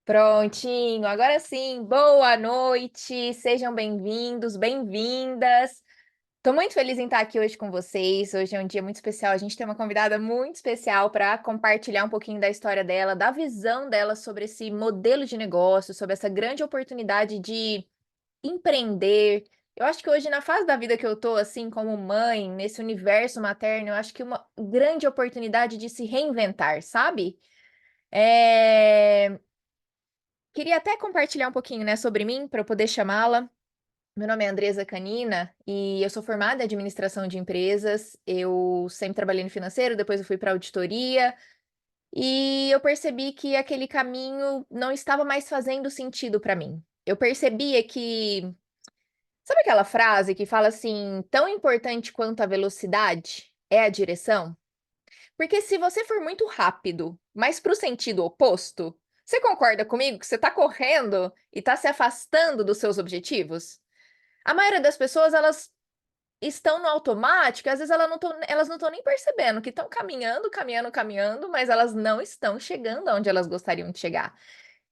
Prontinho, agora sim, boa noite, sejam bem-vindos, bem-vindas. Tô muito feliz em estar aqui hoje com vocês. Hoje é um dia muito especial. A gente tem uma convidada muito especial para compartilhar um pouquinho da história dela, da visão dela sobre esse modelo de negócio, sobre essa grande oportunidade de empreender. Eu acho que hoje, na fase da vida que eu tô, assim, como mãe, nesse universo materno, eu acho que uma grande oportunidade de se reinventar, sabe? É... Queria até compartilhar um pouquinho, né, sobre mim, para eu poder chamá-la. Meu nome é Andresa Canina e eu sou formada em administração de empresas. Eu sempre trabalhei no financeiro, depois eu fui para auditoria e eu percebi que aquele caminho não estava mais fazendo sentido para mim. Eu percebia que, sabe aquela frase que fala assim, tão importante quanto a velocidade é a direção? Porque se você for muito rápido, mas para o sentido oposto, você concorda comigo que você está correndo e está se afastando dos seus objetivos? A maioria das pessoas, elas estão no automático, às vezes elas não estão nem percebendo que estão caminhando, caminhando, caminhando, mas elas não estão chegando aonde elas gostariam de chegar.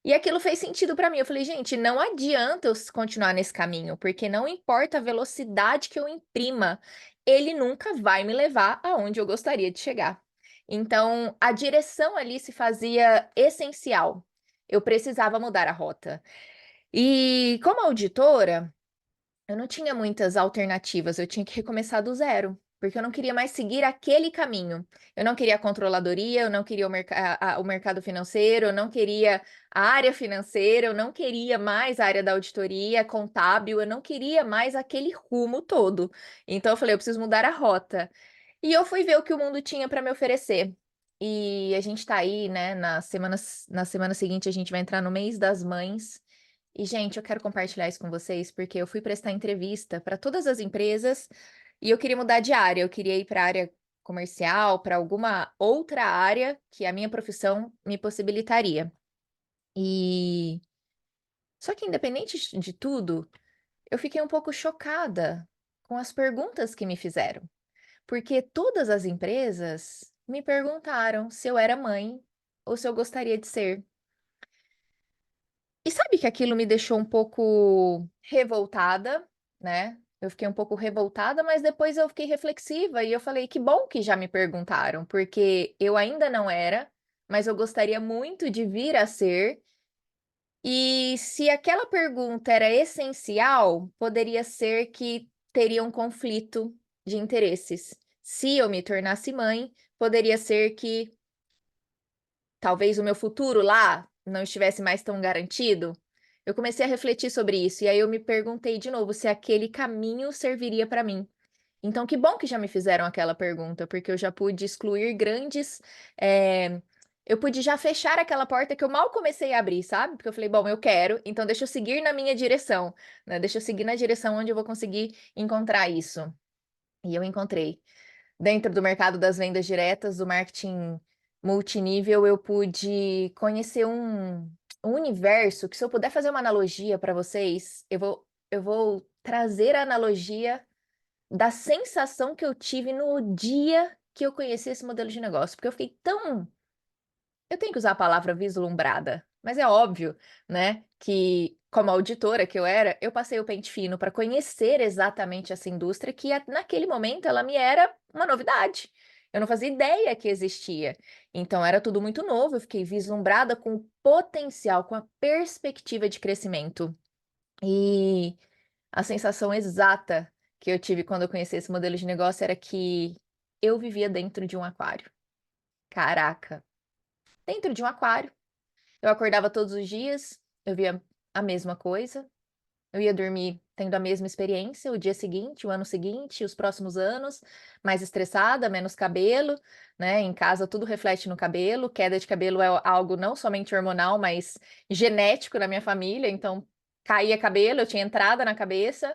E aquilo fez sentido para mim. Eu falei, gente, não adianta eu continuar nesse caminho, porque não importa a velocidade que eu imprima, ele nunca vai me levar aonde eu gostaria de chegar. Então, a direção ali se fazia essencial. Eu precisava mudar a rota. E como auditora, eu não tinha muitas alternativas, eu tinha que recomeçar do zero, porque eu não queria mais seguir aquele caminho. Eu não queria a controladoria, eu não queria o mercado financeiro, eu não queria a área financeira, eu não queria mais a área da auditoria, contábil, eu não queria mais aquele rumo todo. Então eu falei, eu preciso mudar a rota. E eu fui ver o que o mundo tinha para me oferecer. E a gente tá aí, né, na semana seguinte a gente vai entrar no mês das mães. E, gente, eu quero compartilhar isso com vocês, porque eu fui prestar entrevista para todas as empresas e eu queria mudar de área. Eu queria ir para a área comercial, para alguma outra área que a minha profissão me possibilitaria. E só que independente de tudo, eu fiquei um pouco chocada com as perguntas que me fizeram, porque todas as empresas me perguntaram se eu era mãe ou se eu gostaria de ser. E sabe que aquilo me deixou um pouco revoltada, né? Eu fiquei um pouco revoltada, mas depois eu fiquei reflexiva e eu falei: "Que bom que já me perguntaram, porque eu ainda não era, mas eu gostaria muito de vir a ser". E se aquela pergunta era essencial, poderia ser que teria um conflito de interesses. Se eu me tornasse mãe, poderia ser que talvez o meu futuro lá não estivesse mais tão garantido. Eu comecei a refletir sobre isso e aí eu me perguntei de novo se aquele caminho serviria para mim. Então, que bom que já me fizeram aquela pergunta, porque eu já pude excluir grandes, eu pude já fechar aquela porta que eu mal comecei a abrir, sabe? Porque eu falei: "Bom, eu quero, então deixa eu seguir na minha direção, né, deixa eu seguir na direção onde eu vou conseguir encontrar isso". E eu encontrei. Dentro do mercado das vendas diretas, do marketing multinível, eu pude conhecer um universo que, se eu puder fazer uma analogia para vocês, eu vou trazer a analogia da sensação que eu tive no dia que eu conheci esse modelo de negócio, porque eu fiquei tão, eu tenho que usar a palavra vislumbrada, mas é óbvio, né, que como auditora que eu era, eu passei o pente fino para conhecer exatamente essa indústria que naquele momento ela me era uma novidade. Eu não fazia ideia que existia. Então era tudo muito novo, eu fiquei vislumbrada com o potencial, com a perspectiva de crescimento. E a sensação exata que eu tive quando eu conheci esse modelo de negócio era que eu vivia dentro de um aquário. Caraca, dentro de um aquário. Eu acordava todos os dias, eu via a mesma coisa, eu ia dormir tendo a mesma experiência, o dia seguinte, o ano seguinte, os próximos anos, mais estressada, menos cabelo, né? Em casa tudo reflete no cabelo, queda de cabelo é algo não somente hormonal, mas genético na minha família, então caía cabelo, eu tinha entrada na cabeça,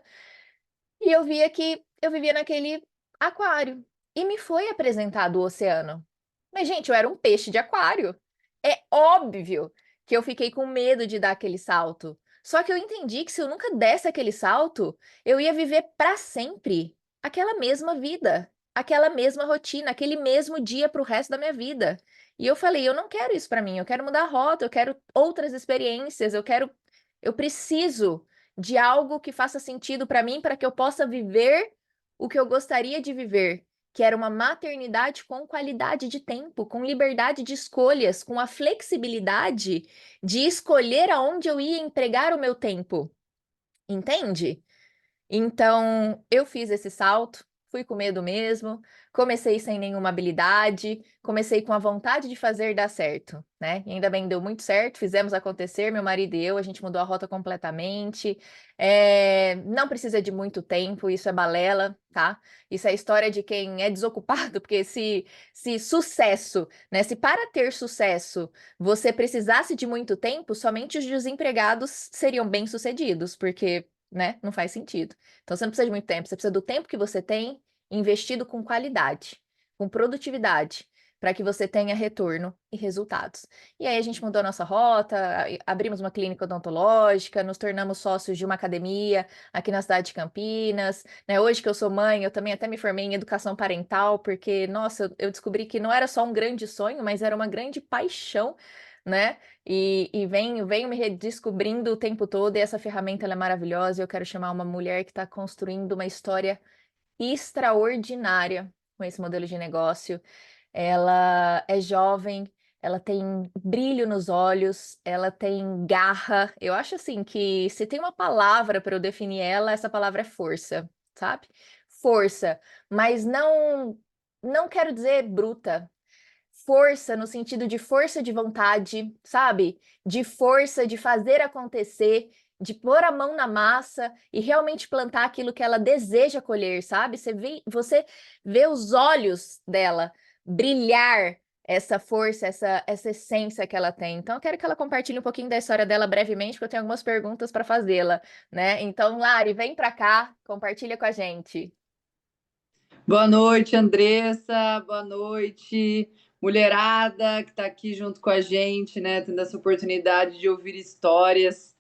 e eu via que eu vivia naquele aquário. E me foi apresentado o oceano. Mas, gente, eu era um peixe de aquário. É óbvio que eu fiquei com medo de dar aquele salto. Só que eu entendi que se eu nunca desse aquele salto, eu ia viver para sempre aquela mesma vida. aquela mesma rotina, aquele mesmo dia para o resto da minha vida. E eu falei: "Eu não quero isso para mim, eu quero mudar a rota, eu quero outras experiências, eu preciso de algo que faça sentido para mim, para que eu possa viver o que eu gostaria de viver", que era uma maternidade com qualidade de tempo, com liberdade de escolhas, com a flexibilidade de escolher aonde eu ia empregar o meu tempo, entende? Então, eu fiz esse salto, fui com medo mesmo, comecei sem nenhuma habilidade, comecei com a vontade de fazer dar certo, né? E ainda bem deu muito certo, fizemos acontecer, meu marido e eu, a gente mudou a rota completamente. Não precisa de muito tempo, isso é balela, tá? Isso é história de quem é desocupado, porque se sucesso, né? Se para ter sucesso você precisasse de muito tempo, somente os desempregados seriam bem-sucedidos, porque, né, não faz sentido. Então você não precisa de muito tempo, você precisa do tempo que você tem investido com qualidade, com produtividade, para que você tenha retorno e resultados. E aí a gente mudou a nossa rota, abrimos uma clínica odontológica, nos tornamos sócios de uma academia aqui na cidade de Campinas, né? Hoje que eu sou mãe, eu também até me formei em educação parental, porque, nossa, eu descobri que não era só um grande sonho, mas era uma grande paixão, né? E venho me redescobrindo o tempo todo, e essa ferramenta ela é maravilhosa. Eu quero chamar uma mulher que está construindo uma história extraordinária com esse modelo de negócio. Ela é jovem, ela tem brilho nos olhos, ela tem garra. Eu acho assim que se tem uma palavra para eu definir ela, essa palavra é força, sabe? Força, mas não quero dizer bruta. Força no sentido de força de vontade, sabe? De força de fazer acontecer, de pôr a mão na massa e realmente plantar aquilo que ela deseja colher, sabe? Você vê os olhos dela brilhar essa força, essa essência que ela tem. Então, eu quero que ela compartilhe um pouquinho da história dela brevemente, porque eu tenho algumas perguntas para fazê-la, né? Então, Lari, vem para cá, compartilha com a gente. Boa noite, Andressa. Boa noite, mulherada que está aqui junto com a gente, né? Tendo essa oportunidade de ouvir histórias.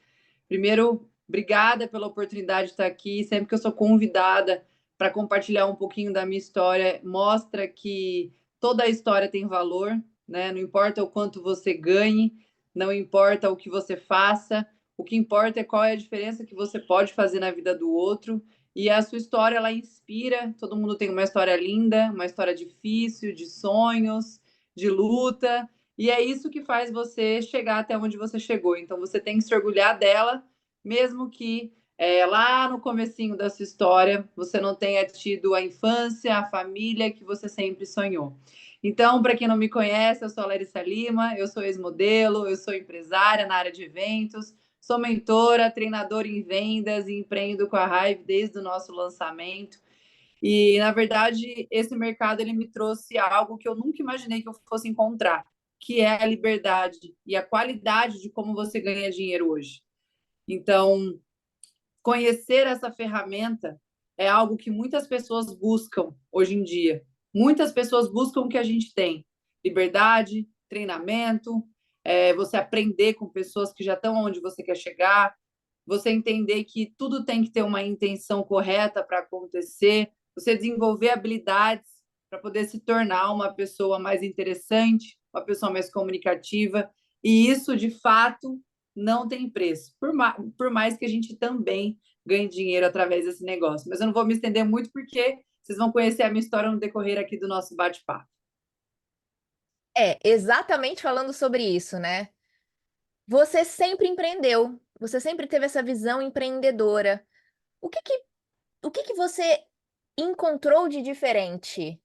Primeiro, obrigada pela oportunidade de estar aqui. Sempre que eu sou convidada para compartilhar um pouquinho da minha história, mostra que toda a história tem valor, né? Não importa o quanto você ganhe, não importa o que você faça, o que importa é qual é a diferença que você pode fazer na vida do outro. E a sua história, ela inspira. Todo mundo tem uma história linda, uma história difícil, de sonhos, de luta. E é isso que faz você chegar até onde você chegou. Então, você tem que se orgulhar dela, mesmo que lá no comecinho da sua história você não tenha tido a infância, a família que você sempre sonhou. Então, para quem não me conhece, eu sou a Larissa Lima, eu sou ex-modelo, eu sou empresária na área de eventos, sou mentora, treinadora em vendas e empreendo com a Hive desde o nosso lançamento. E, na verdade, esse mercado ele me trouxe algo que eu nunca imaginei que eu fosse encontrar, que é a liberdade e a qualidade de como você ganha dinheiro hoje. Então, conhecer essa ferramenta é algo que muitas pessoas buscam hoje em dia. Muitas pessoas buscam o que a gente tem: liberdade, treinamento, você aprender com pessoas que já estão onde você quer chegar, você entender que tudo tem que ter uma intenção correta para acontecer, você desenvolver habilidades para poder se tornar uma pessoa mais interessante, uma pessoa mais comunicativa, e isso, de fato, não tem preço, por mais que a gente também ganhe dinheiro através desse negócio. Mas eu não vou me estender muito, porque vocês vão conhecer a minha história no decorrer aqui do nosso bate-papo. É, exatamente falando sobre isso, né? Você sempre empreendeu, você sempre teve essa visão empreendedora. O que que, o que que você encontrou de diferente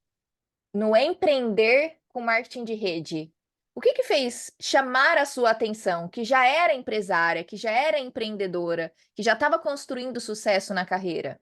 no empreender com marketing de rede? O que que fez chamar a sua atenção, que já era empresária, que já era empreendedora, que já estava construindo sucesso na carreira?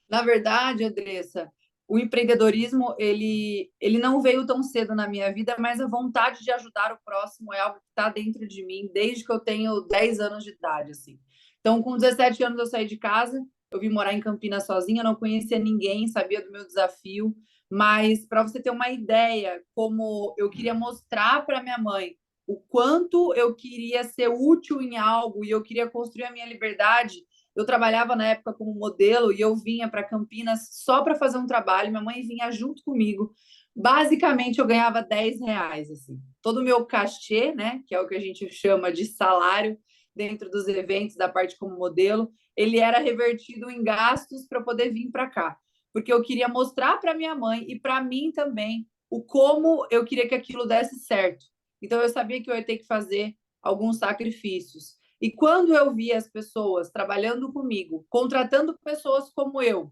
Na verdade, Andressa, o empreendedorismo ele não veio tão cedo na minha vida, mas a vontade de ajudar o próximo é algo que está dentro de mim desde que eu tenho 10 anos de idade, assim. Então, com 17 anos eu saí de casa, eu vim morar em Campinas sozinha, não conhecia ninguém, sabia do meu desafio, mas para você ter uma ideia, como eu queria mostrar para minha mãe o quanto eu queria ser útil em algo e eu queria construir a minha liberdade, Eu trabalhava na época como modelo e eu vinha para Campinas só para fazer um trabalho. Minha mãe vinha junto comigo. Basicamente, eu ganhava R$ 10, assim. Todo o meu cachê, né, que é o que a gente chama de salário dentro dos eventos da parte como modelo, ele era revertido em gastos para poder vir para cá, porque eu queria mostrar para minha mãe e para mim também o como eu queria que aquilo desse certo. Então eu sabia que eu ia ter que fazer alguns sacrifícios. E quando eu vi as pessoas trabalhando comigo, contratando pessoas como eu,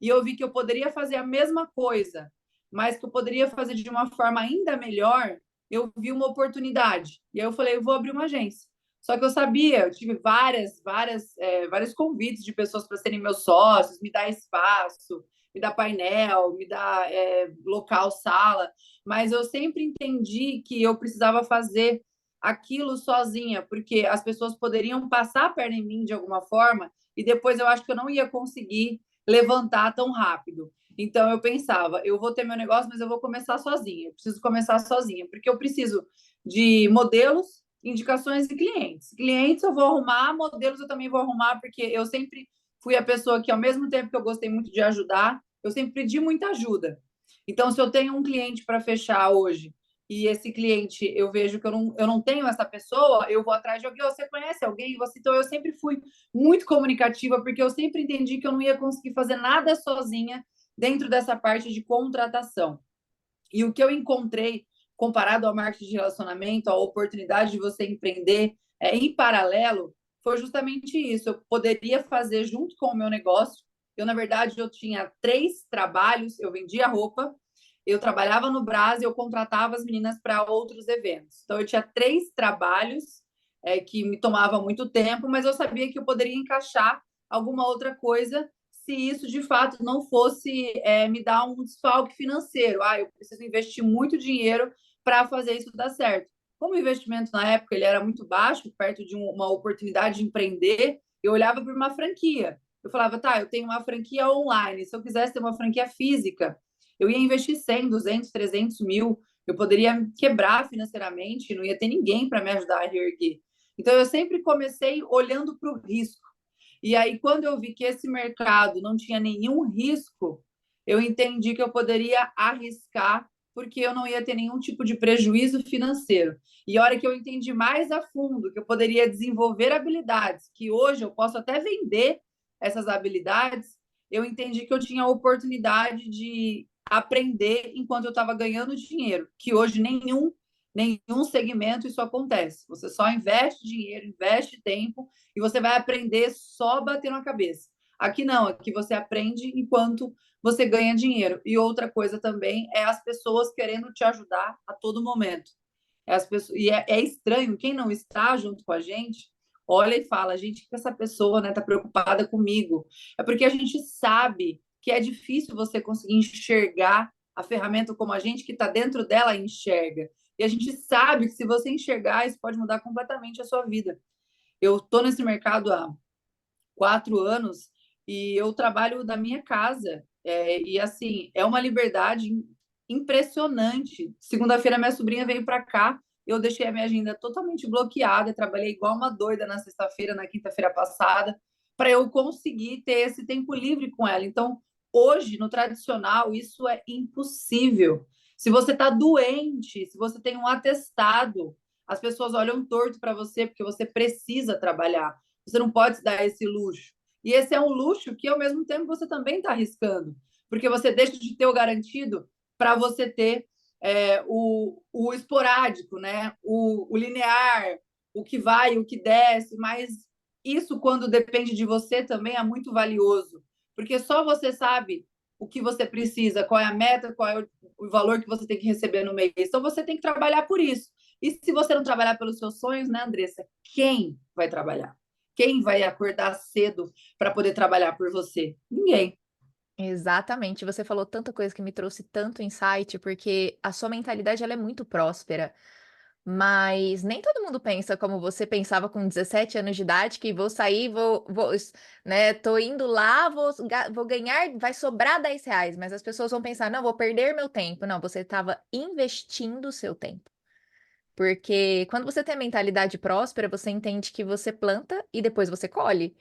e eu vi que eu poderia fazer a mesma coisa, mas que eu poderia fazer de uma forma ainda melhor, eu vi uma oportunidade. E aí eu falei, eu vou abrir uma agência. Só que eu sabia, eu tive vários convites de pessoas para serem meus sócios, me dar espaço, me dar painel, me dar local, sala, mas eu sempre entendi que eu precisava fazer aquilo sozinha, porque as pessoas poderiam passar a perna em mim de alguma forma e depois eu acho que eu não ia conseguir levantar tão rápido. Então eu pensava, eu vou ter meu negócio, mas eu vou começar sozinha. Eu preciso começar sozinha, porque eu preciso de modelos, indicações e clientes. Clientes eu vou arrumar, modelos eu também vou arrumar, porque eu sempre fui a pessoa que, ao mesmo tempo que eu gostei muito de ajudar, eu sempre pedi muita ajuda. Então, se eu tenho um cliente para fechar hoje e esse cliente eu vejo que eu não tenho essa pessoa, eu vou atrás de alguém. Você conhece alguém? Então, eu sempre fui muito comunicativa, porque eu sempre entendi que eu não ia conseguir fazer nada sozinha dentro dessa parte de contratação. E o que eu encontrei, comparado ao marketing de relacionamento, a oportunidade de você empreender em paralelo, foi justamente isso. Eu poderia fazer junto com o meu negócio. Eu, na verdade, eu tinha 3 trabalhos. Eu vendia roupa, eu trabalhava no Brás e eu contratava as meninas para outros eventos. Então, eu tinha 3 trabalhos que me tomavam muito tempo, mas eu sabia que eu poderia encaixar alguma outra coisa se isso de fato não fosse me dar um desfalque financeiro. Eu preciso investir muito dinheiro para fazer isso dar certo. Como o investimento na época ele era muito baixo, perto de uma oportunidade de empreender, eu olhava para uma franquia. Eu falava, tá, eu tenho uma franquia online. Se eu quisesse ter uma franquia física, eu ia investir 100, 200, 300 mil. Eu poderia quebrar financeiramente, não ia ter ninguém para me ajudar a reerguer. Então, eu sempre comecei olhando para o risco. E aí, quando eu vi que esse mercado não tinha nenhum risco, eu entendi que eu poderia arriscar, porque eu não ia ter nenhum tipo de prejuízo financeiro. E a hora que eu entendi mais a fundo que eu poderia desenvolver habilidades, que hoje eu posso até vender essas habilidades, eu entendi que eu tinha a oportunidade de aprender enquanto eu estava ganhando dinheiro, que hoje nenhum segmento isso acontece. Você só investe dinheiro, investe tempo e você vai aprender só batendo a cabeça. Aqui não, aqui você aprende enquanto você ganha dinheiro. E outra coisa também é as pessoas querendo te ajudar a todo momento. É estranho, quem não está junto com a gente, olha e fala, gente, que essa pessoa está preocupada comigo. É porque a gente sabe que é difícil você conseguir enxergar a ferramenta como a gente que está dentro dela enxerga. E a gente sabe que se você enxergar, isso pode mudar completamente a sua vida. Eu estou nesse mercado há 4 anos e eu trabalho da minha casa. E assim, é uma liberdade impressionante. Segunda-feira, minha sobrinha veio para cá, eu deixei a minha agenda totalmente bloqueada, trabalhei igual uma doida na sexta-feira, na quinta-feira passada, para eu conseguir ter esse tempo livre com ela. Então, hoje, no tradicional, isso é impossível. Se você está doente, se você tem um atestado, as pessoas olham torto para você porque você precisa trabalhar. Você não pode se dar esse luxo. E esse é um luxo que, ao mesmo tempo, você também está arriscando, porque você deixa de ter o garantido para você ter o esporádico, né? O linear, o que vai, o que desce, mas isso, quando depende de você, também é muito valioso, porque só você sabe o que você precisa, qual é a meta, qual é o valor que você tem que receber no mês. Então, você tem que trabalhar por isso. E se você não trabalhar pelos seus sonhos, né, Andressa? Quem vai trabalhar? Quem vai acordar cedo para poder trabalhar por você? Ninguém. Exatamente, você falou tanta coisa que me trouxe tanto insight, porque a sua mentalidade ela é muito próspera, mas nem todo mundo pensa como você pensava com 17 anos de idade, que vou sair, né, tô indo lá, vou ganhar, vai sobrar R$ 10, mas as pessoas vão pensar, não, vou perder meu tempo. Não, você estava investindo o seu tempo. Porque quando você tem a mentalidade próspera, você entende que você planta e depois você colhe.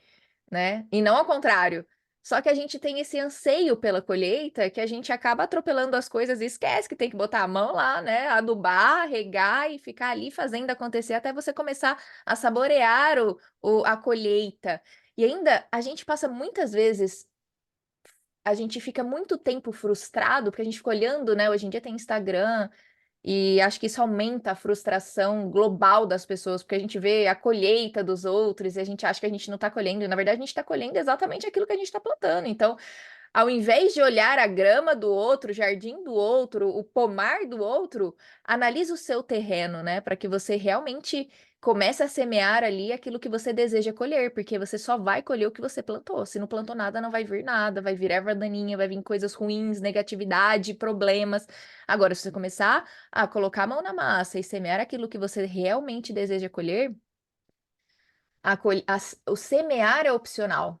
né? E não ao contrário. Só que a gente tem esse anseio pela colheita que a gente acaba atropelando as coisas e esquece que tem que botar a mão lá, né? Adubar, regar e ficar ali fazendo acontecer até você começar a saborear a colheita. E ainda a gente passa muitas vezes, a gente fica muito tempo frustrado, porque a gente fica olhando, né? Hoje em dia tem Instagram, e acho que isso aumenta a frustração global das pessoas, porque a gente vê a colheita dos outros e a gente acha que a gente não está colhendo, e na verdade a gente está colhendo exatamente aquilo que a gente está plantando. Então, ao invés de olhar a grama do outro, o jardim do outro, o pomar do outro, analise o seu terreno, né? Para que você realmente comece a semear ali aquilo que você deseja colher, porque você só vai colher o que você plantou. Se não plantou nada, não vai vir nada, vai vir erva daninha, vai vir coisas ruins, negatividade, problemas. Agora, se você começar a colocar a mão na massa e semear aquilo que você realmente deseja colher, o semear é opcional,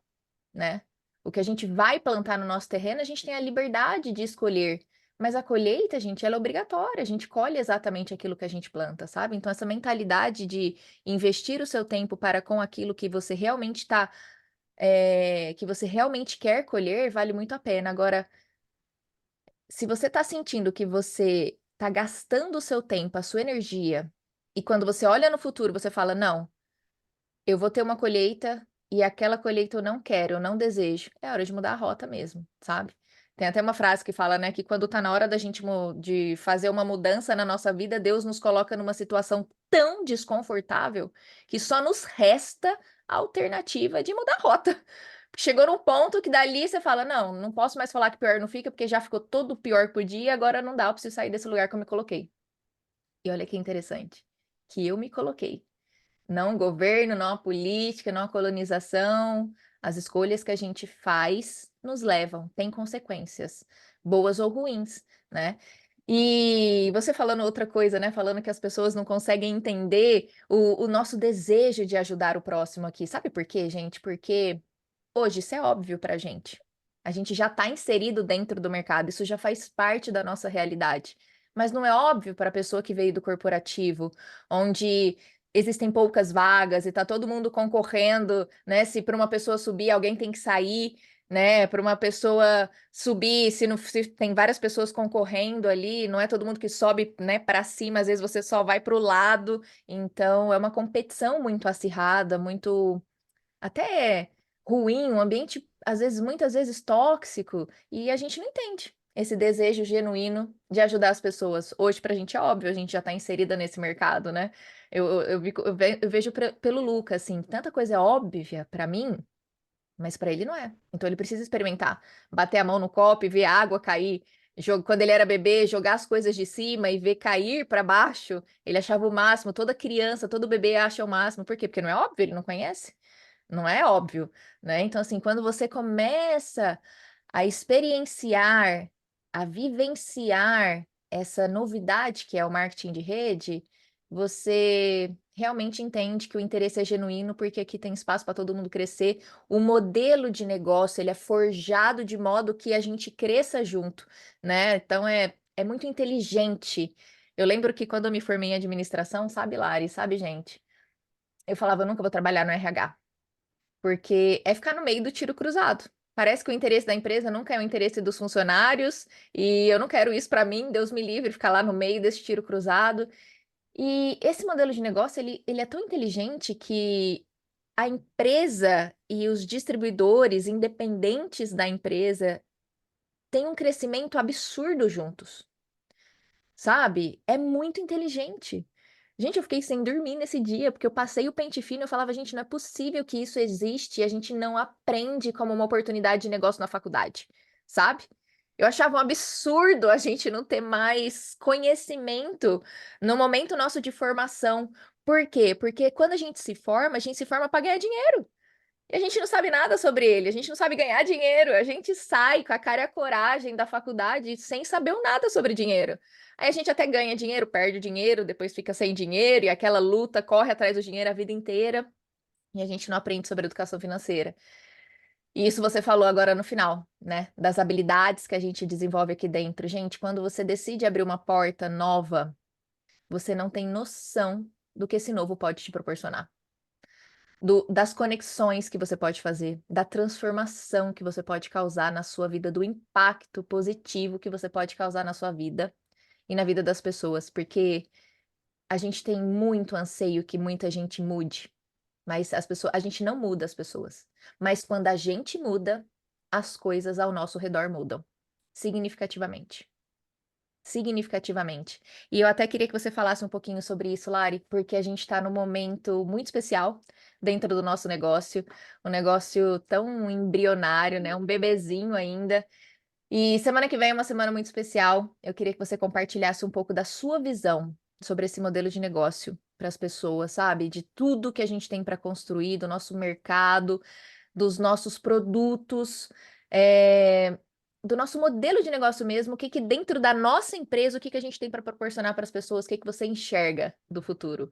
né? O que a gente vai plantar no nosso terreno, a gente tem a liberdade de escolher. Mas a colheita, gente, ela é obrigatória. A gente colhe exatamente aquilo que a gente planta, sabe? Então, essa mentalidade de investir o seu tempo para com aquilo que você realmente está, que você realmente quer colher, vale muito a pena. Agora, se você está sentindo que você está gastando o seu tempo, a sua energia, e quando você olha no futuro, você fala, não, eu vou ter uma colheita e aquela colheita eu não quero, eu não desejo. É hora de mudar a rota mesmo, sabe? Tem até uma frase que fala, né, que quando tá na hora da gente de fazer uma mudança na nossa vida, Deus nos coloca numa situação tão desconfortável que só nos resta a alternativa de mudar a rota. Chegou num ponto que dali você fala, não, não posso mais falar que pior não fica, porque já ficou todo pior por dia, agora não dá, eu preciso sair desse lugar que eu me coloquei. E olha que interessante, que eu me coloquei. Não o governo, não a política, não a colonização. As escolhas que a gente faz nos levam, têm consequências, boas ou ruins, né? E você falando outra coisa, né? Falando que as pessoas não conseguem entender o nosso desejo de ajudar o próximo aqui. Sabe por quê, gente? Porque hoje isso é óbvio pra gente. A gente já está inserido dentro do mercado, isso já faz parte da nossa realidade. Mas não é óbvio para a pessoa que veio do corporativo, onde existem poucas vagas e está todo mundo concorrendo, né? Se para uma pessoa subir, alguém tem que sair, né? Para uma pessoa subir, se tem várias pessoas concorrendo ali, não é todo mundo que sobe, né, para cima, às vezes você só vai para o lado. Então, é uma competição muito acirrada, muito até ruim, um ambiente, às vezes, muitas vezes tóxico, e a gente não entende esse desejo genuíno de ajudar as pessoas. Hoje, pra gente é óbvio, a gente já tá inserida nesse mercado, né? Eu vejo pelo Lucas, assim, tanta coisa é óbvia pra mim, mas pra ele não é. Então ele precisa experimentar, bater a mão no copo e ver a água cair. Quando ele era bebê, jogar as coisas de cima e ver cair para baixo, ele achava o máximo. Toda criança, todo bebê acha o máximo. Por quê? Porque não é óbvio, ele não conhece. Não é óbvio, né? Então, assim, quando você começa a experienciar, a vivenciar essa novidade que é o marketing de rede, você realmente entende que o interesse é genuíno, porque aqui tem espaço para todo mundo crescer. O modelo de negócio, ele é forjado de modo que a gente cresça junto, né? Então, é muito inteligente. Eu lembro que quando eu me formei em administração, sabe, Lari, sabe, gente? Eu falava, eu nunca vou trabalhar no RH. Porque é ficar no meio do tiro cruzado. Parece que o interesse da empresa nunca é o interesse dos funcionários, e eu não quero isso para mim, Deus me livre, ficar lá no meio desse tiro cruzado. E esse modelo de negócio, ele é tão inteligente que a empresa e os distribuidores independentes da empresa têm um crescimento absurdo juntos, sabe? É muito inteligente. Gente, eu fiquei sem dormir nesse dia, porque eu passei o pente fino e eu falava, gente, não é possível que isso existe e a gente não aprende como uma oportunidade de negócio na faculdade, sabe? Eu achava um absurdo a gente não ter mais conhecimento no momento nosso de formação. Por quê? Porque quando a gente se forma para ganhar dinheiro. E a gente não sabe nada sobre ele, a gente não sabe ganhar dinheiro, a gente sai com a cara e a coragem da faculdade sem saber um nada sobre dinheiro. Aí a gente até ganha dinheiro, perde dinheiro, depois fica sem dinheiro, e aquela luta corre atrás do dinheiro a vida inteira, e a gente não aprende sobre educação financeira. E isso você falou agora no final, né? Das habilidades que a gente desenvolve aqui dentro. Gente, quando você decide abrir uma porta nova, você não tem noção do que esse novo pode te proporcionar. das conexões que você pode fazer, da transformação que você pode causar na sua vida, do impacto positivo que você pode causar na sua vida e na vida das pessoas, porque a gente tem muito anseio que muita gente mude, mas a gente não muda as pessoas, mas quando a gente muda, as coisas ao nosso redor mudam, significativamente. Significativamente. E eu até queria que você falasse um pouquinho sobre isso, Lari, porque a gente está num momento muito especial dentro do nosso negócio, um negócio tão embrionário, né? Um bebezinho ainda. E semana que vem é uma semana muito especial. Eu queria que você compartilhasse um pouco da sua visão sobre esse modelo de negócio para as pessoas, sabe? De tudo que a gente tem para construir, do nosso mercado, dos nossos produtos, eh, do nosso modelo de negócio mesmo, o que que dentro da nossa empresa, o que que a gente tem para proporcionar para as pessoas, o que que você enxerga do futuro?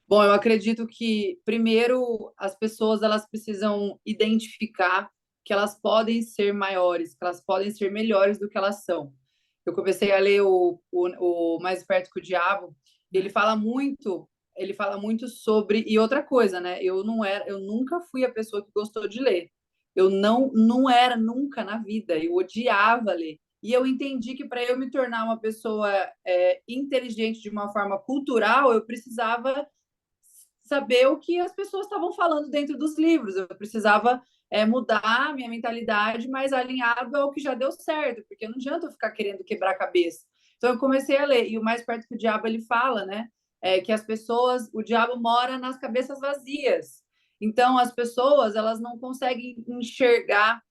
Bom, eu acredito que, primeiro, as pessoas elas precisam identificar que elas podem ser maiores, que elas podem ser melhores do que elas são. Eu comecei a ler o Mais Perto que o Diabo, ele fala muito sobre... E outra coisa, né? Eu nunca fui a pessoa que gostou de ler. Eu não era nunca na vida, eu odiava ler. E eu entendi que para eu me tornar uma pessoa inteligente de uma forma cultural, eu precisava saber o que as pessoas estavam falando dentro dos livros. Eu precisava mudar a minha mentalidade, mas alinhado ao que já deu certo, porque não adianta eu ficar querendo quebrar a cabeça. Então eu comecei a ler, e o Mais Perto que o Diabo ele fala, né? Que as pessoas, o diabo mora nas cabeças vazias. Então as pessoas elas não conseguem enxergar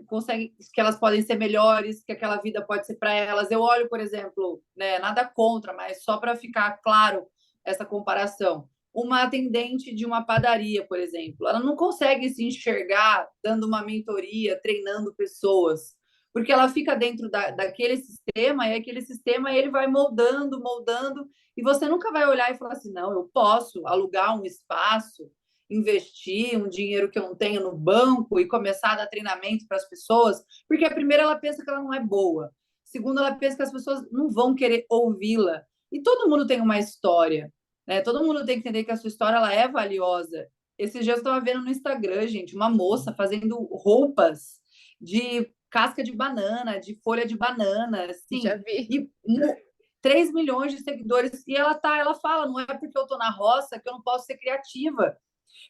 conseguem, que elas podem ser melhores, que aquela vida pode ser para elas. Eu olho, por exemplo, né, nada contra, mas só para ficar claro essa comparação. Uma atendente de uma padaria, por exemplo, ela não consegue se enxergar dando uma mentoria, treinando pessoas, porque ela fica dentro daquele sistema e aquele sistema ele vai moldando, moldando, e você nunca vai olhar e falar assim, não, eu posso alugar um espaço, investir um dinheiro que eu não tenho no banco e começar a dar treinamento para as pessoas, porque a primeira ela pensa que ela não é boa, segundo ela pensa que as pessoas não vão querer ouvi-la, e todo mundo tem uma história, né? Todo mundo tem que entender que a sua história ela é valiosa. Esses dias eu estava vendo no Instagram, gente, uma moça fazendo roupas de casca de banana, de folha de banana, Já assim, vi. e 3 milhões de seguidores, e ela fala, não é porque eu tô na roça que eu não posso ser criativa.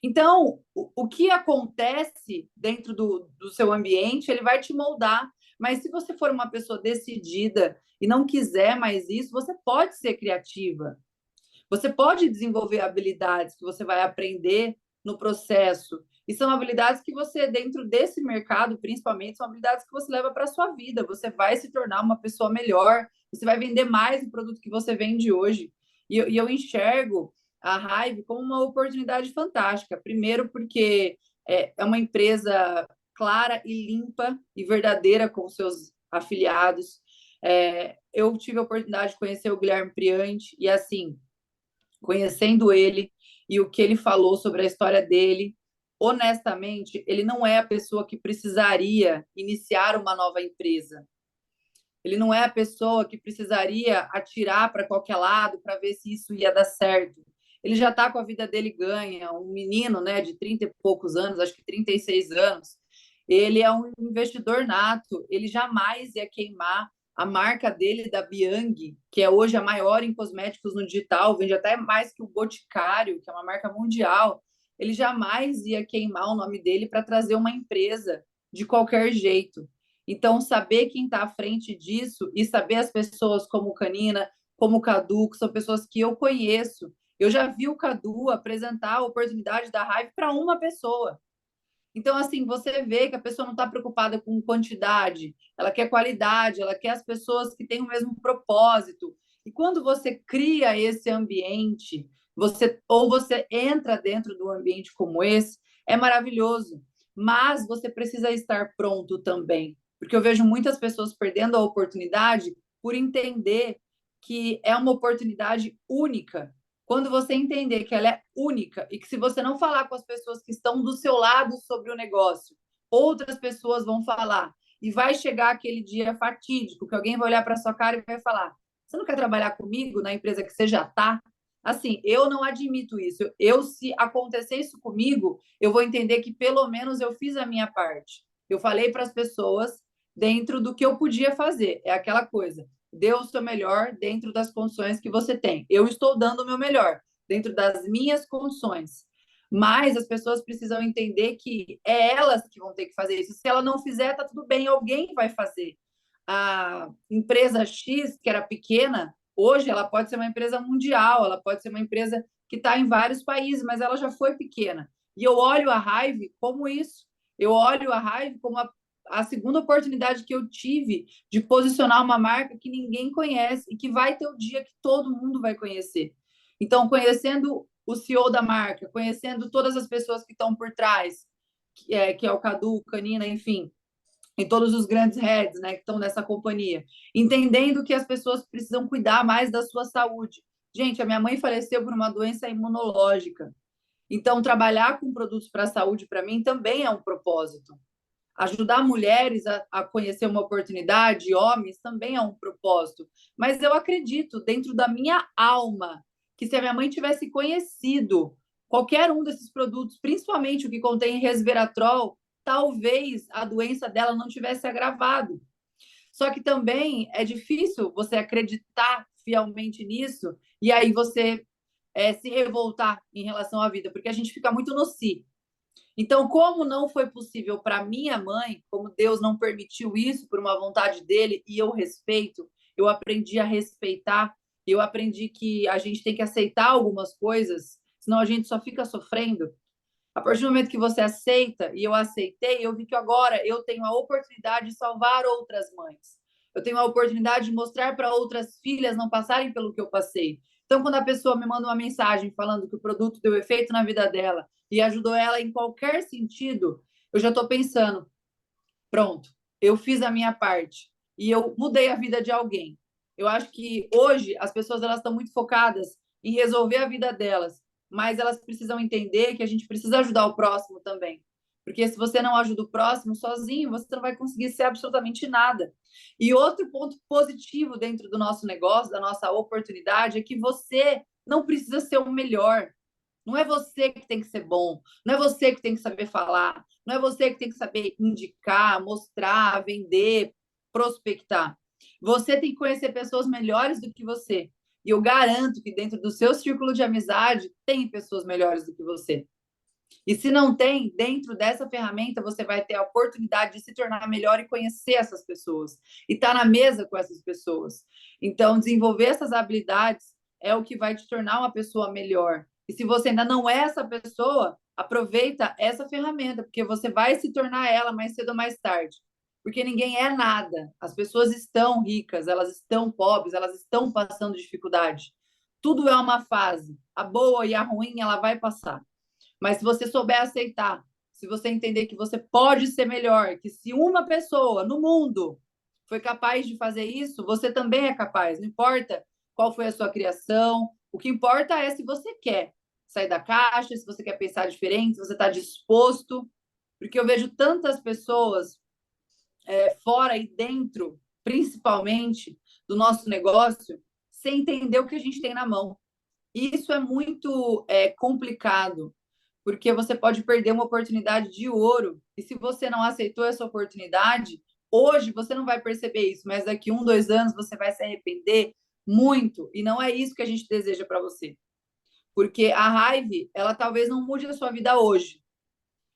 Então, o que acontece dentro do seu ambiente, ele vai te moldar. Mas se você for uma pessoa decidida e não quiser mais isso, você pode ser criativa. Você pode desenvolver habilidades que você vai aprender no processo. E são habilidades que você, dentro desse mercado, principalmente, são habilidades que você leva para a sua vida. Você vai se tornar uma pessoa melhor, você vai vender mais o produto que você vende hoje. E eu enxergo a Hive como uma oportunidade fantástica. Primeiro, porque é uma empresa clara e limpa e verdadeira com seus afiliados. Eu tive a oportunidade de conhecer o Guilherme Priante e, assim, conhecendo ele e o que ele falou sobre a história dele, honestamente, ele não é a pessoa que precisaria iniciar uma nova empresa. Ele não é a pessoa que precisaria atirar para qualquer lado para ver se isso ia dar certo. Ele já está com a vida dele ganha, um menino, né, de 30 e poucos anos, acho que 36 anos. Ele é um investidor nato, ele jamais ia queimar a marca dele da Biang, que é hoje a maior em cosméticos no digital, vende até mais que o Boticário, que é uma marca mundial. Ele jamais ia queimar o nome dele para trazer uma empresa de qualquer jeito. Então, saber quem está à frente disso e saber as pessoas como o Canina, como o Cadu, que são pessoas que eu conheço. Eu já vi o Cadu apresentar a oportunidade da Hive para uma pessoa. Então, assim, você vê que a pessoa não está preocupada com quantidade, ela quer qualidade, ela quer as pessoas que têm o mesmo propósito. E quando você cria esse ambiente, você entra dentro de um ambiente como esse, é maravilhoso. Mas você precisa estar pronto também, porque eu vejo muitas pessoas perdendo a oportunidade por entender que é uma oportunidade única, quando você entender que ela é única e que se você não falar com as pessoas que estão do seu lado sobre o negócio, outras pessoas vão falar. E vai chegar aquele dia fatídico que alguém vai olhar para sua cara e vai falar: você não quer trabalhar comigo na empresa que você já está? Assim, eu não admito isso. Eu, se acontecer isso comigo, eu vou entender que pelo menos eu fiz a minha parte. Eu falei para as pessoas dentro do que eu podia fazer. É aquela coisa. Dê o seu melhor dentro das condições que você tem. Eu estou dando o meu melhor dentro das minhas condições. Mas as pessoas precisam entender que é elas que vão ter que fazer isso. Se ela não fizer, tá tudo bem, alguém vai fazer. A empresa X, que era pequena, hoje ela pode ser uma empresa mundial, ela pode ser uma empresa que está em vários países, mas ela já foi pequena. E eu olho a Hive como isso. Eu olho a Hive como a segunda oportunidade que eu tive de posicionar uma marca que ninguém conhece e que vai ter o dia que todo mundo vai conhecer. Então, conhecendo o CEO da marca, conhecendo todas as pessoas que estão por trás, que é o Cadu, Canina, enfim, e todos os grandes heads, né, que estão nessa companhia, entendendo que as pessoas precisam cuidar mais da sua saúde. Gente, a minha mãe faleceu por uma doença imunológica. Então, trabalhar com produtos para a saúde, para mim, também é um propósito. Ajudar mulheres a conhecer uma oportunidade, homens, também é um propósito. Mas eu acredito, dentro da minha alma, que se a minha mãe tivesse conhecido qualquer um desses produtos, principalmente o que contém resveratrol, talvez a doença dela não tivesse agravado. Só que também é difícil você acreditar fielmente nisso e aí você se revoltar em relação à vida, porque a gente fica muito no si. Então, como não foi possível para minha mãe, como Deus não permitiu isso por uma vontade dele e eu respeito, eu aprendi a respeitar, eu aprendi que a gente tem que aceitar algumas coisas, senão a gente só fica sofrendo. A partir do momento que você aceita, e eu aceitei, eu vi que agora eu tenho a oportunidade de salvar outras mães. Eu tenho a oportunidade de mostrar para outras filhas não passarem pelo que eu passei. Então, quando a pessoa me manda uma mensagem falando que o produto deu efeito na vida dela e ajudou ela em qualquer sentido, eu já estou pensando, pronto, eu fiz a minha parte e eu mudei a vida de alguém. Eu acho que hoje as pessoas elas estão muito focadas em resolver a vida delas, mas elas precisam entender que a gente precisa ajudar o próximo também. Porque se você não ajuda o próximo sozinho, você não vai conseguir ser absolutamente nada. E outro ponto positivo dentro do nosso negócio, da nossa oportunidade, é que você não precisa ser o melhor. Não é você que tem que ser bom, não é você que tem que saber falar, não é você que tem que saber indicar, mostrar, vender, prospectar. Você tem que conhecer pessoas melhores do que você. E eu garanto que dentro do seu círculo de amizade tem pessoas melhores do que você. E se não tem, dentro dessa ferramenta você vai ter a oportunidade de se tornar melhor e conhecer essas pessoas e estar na mesa com essas pessoas. Então, desenvolver essas habilidades é o que vai te tornar uma pessoa melhor. E se você ainda não é essa pessoa, aproveita essa ferramenta, porque você vai se tornar ela mais cedo ou mais tarde. Porque ninguém é nada. As pessoas estão ricas, elas estão pobres, elas estão passando dificuldade. Tudo é uma fase. A boa e a ruim, ela vai passar. Mas se você souber aceitar, se você entender que você pode ser melhor, que se uma pessoa no mundo foi capaz de fazer isso, você também é capaz. Não importa qual foi a sua criação, o que importa é se você quer sair da caixa, se você quer pensar diferente, se você está disposto. Porque eu vejo tantas pessoas fora e dentro, principalmente, do nosso negócio, sem entender o que a gente tem na mão. E isso é muito complicado, porque você pode perder uma oportunidade de ouro. E se você não aceitou essa oportunidade, hoje você não vai perceber isso, mas daqui 1, 2 anos você vai se arrepender muito. E não é isso que a gente deseja para você. Porque a Hive, ela talvez não mude a sua vida hoje,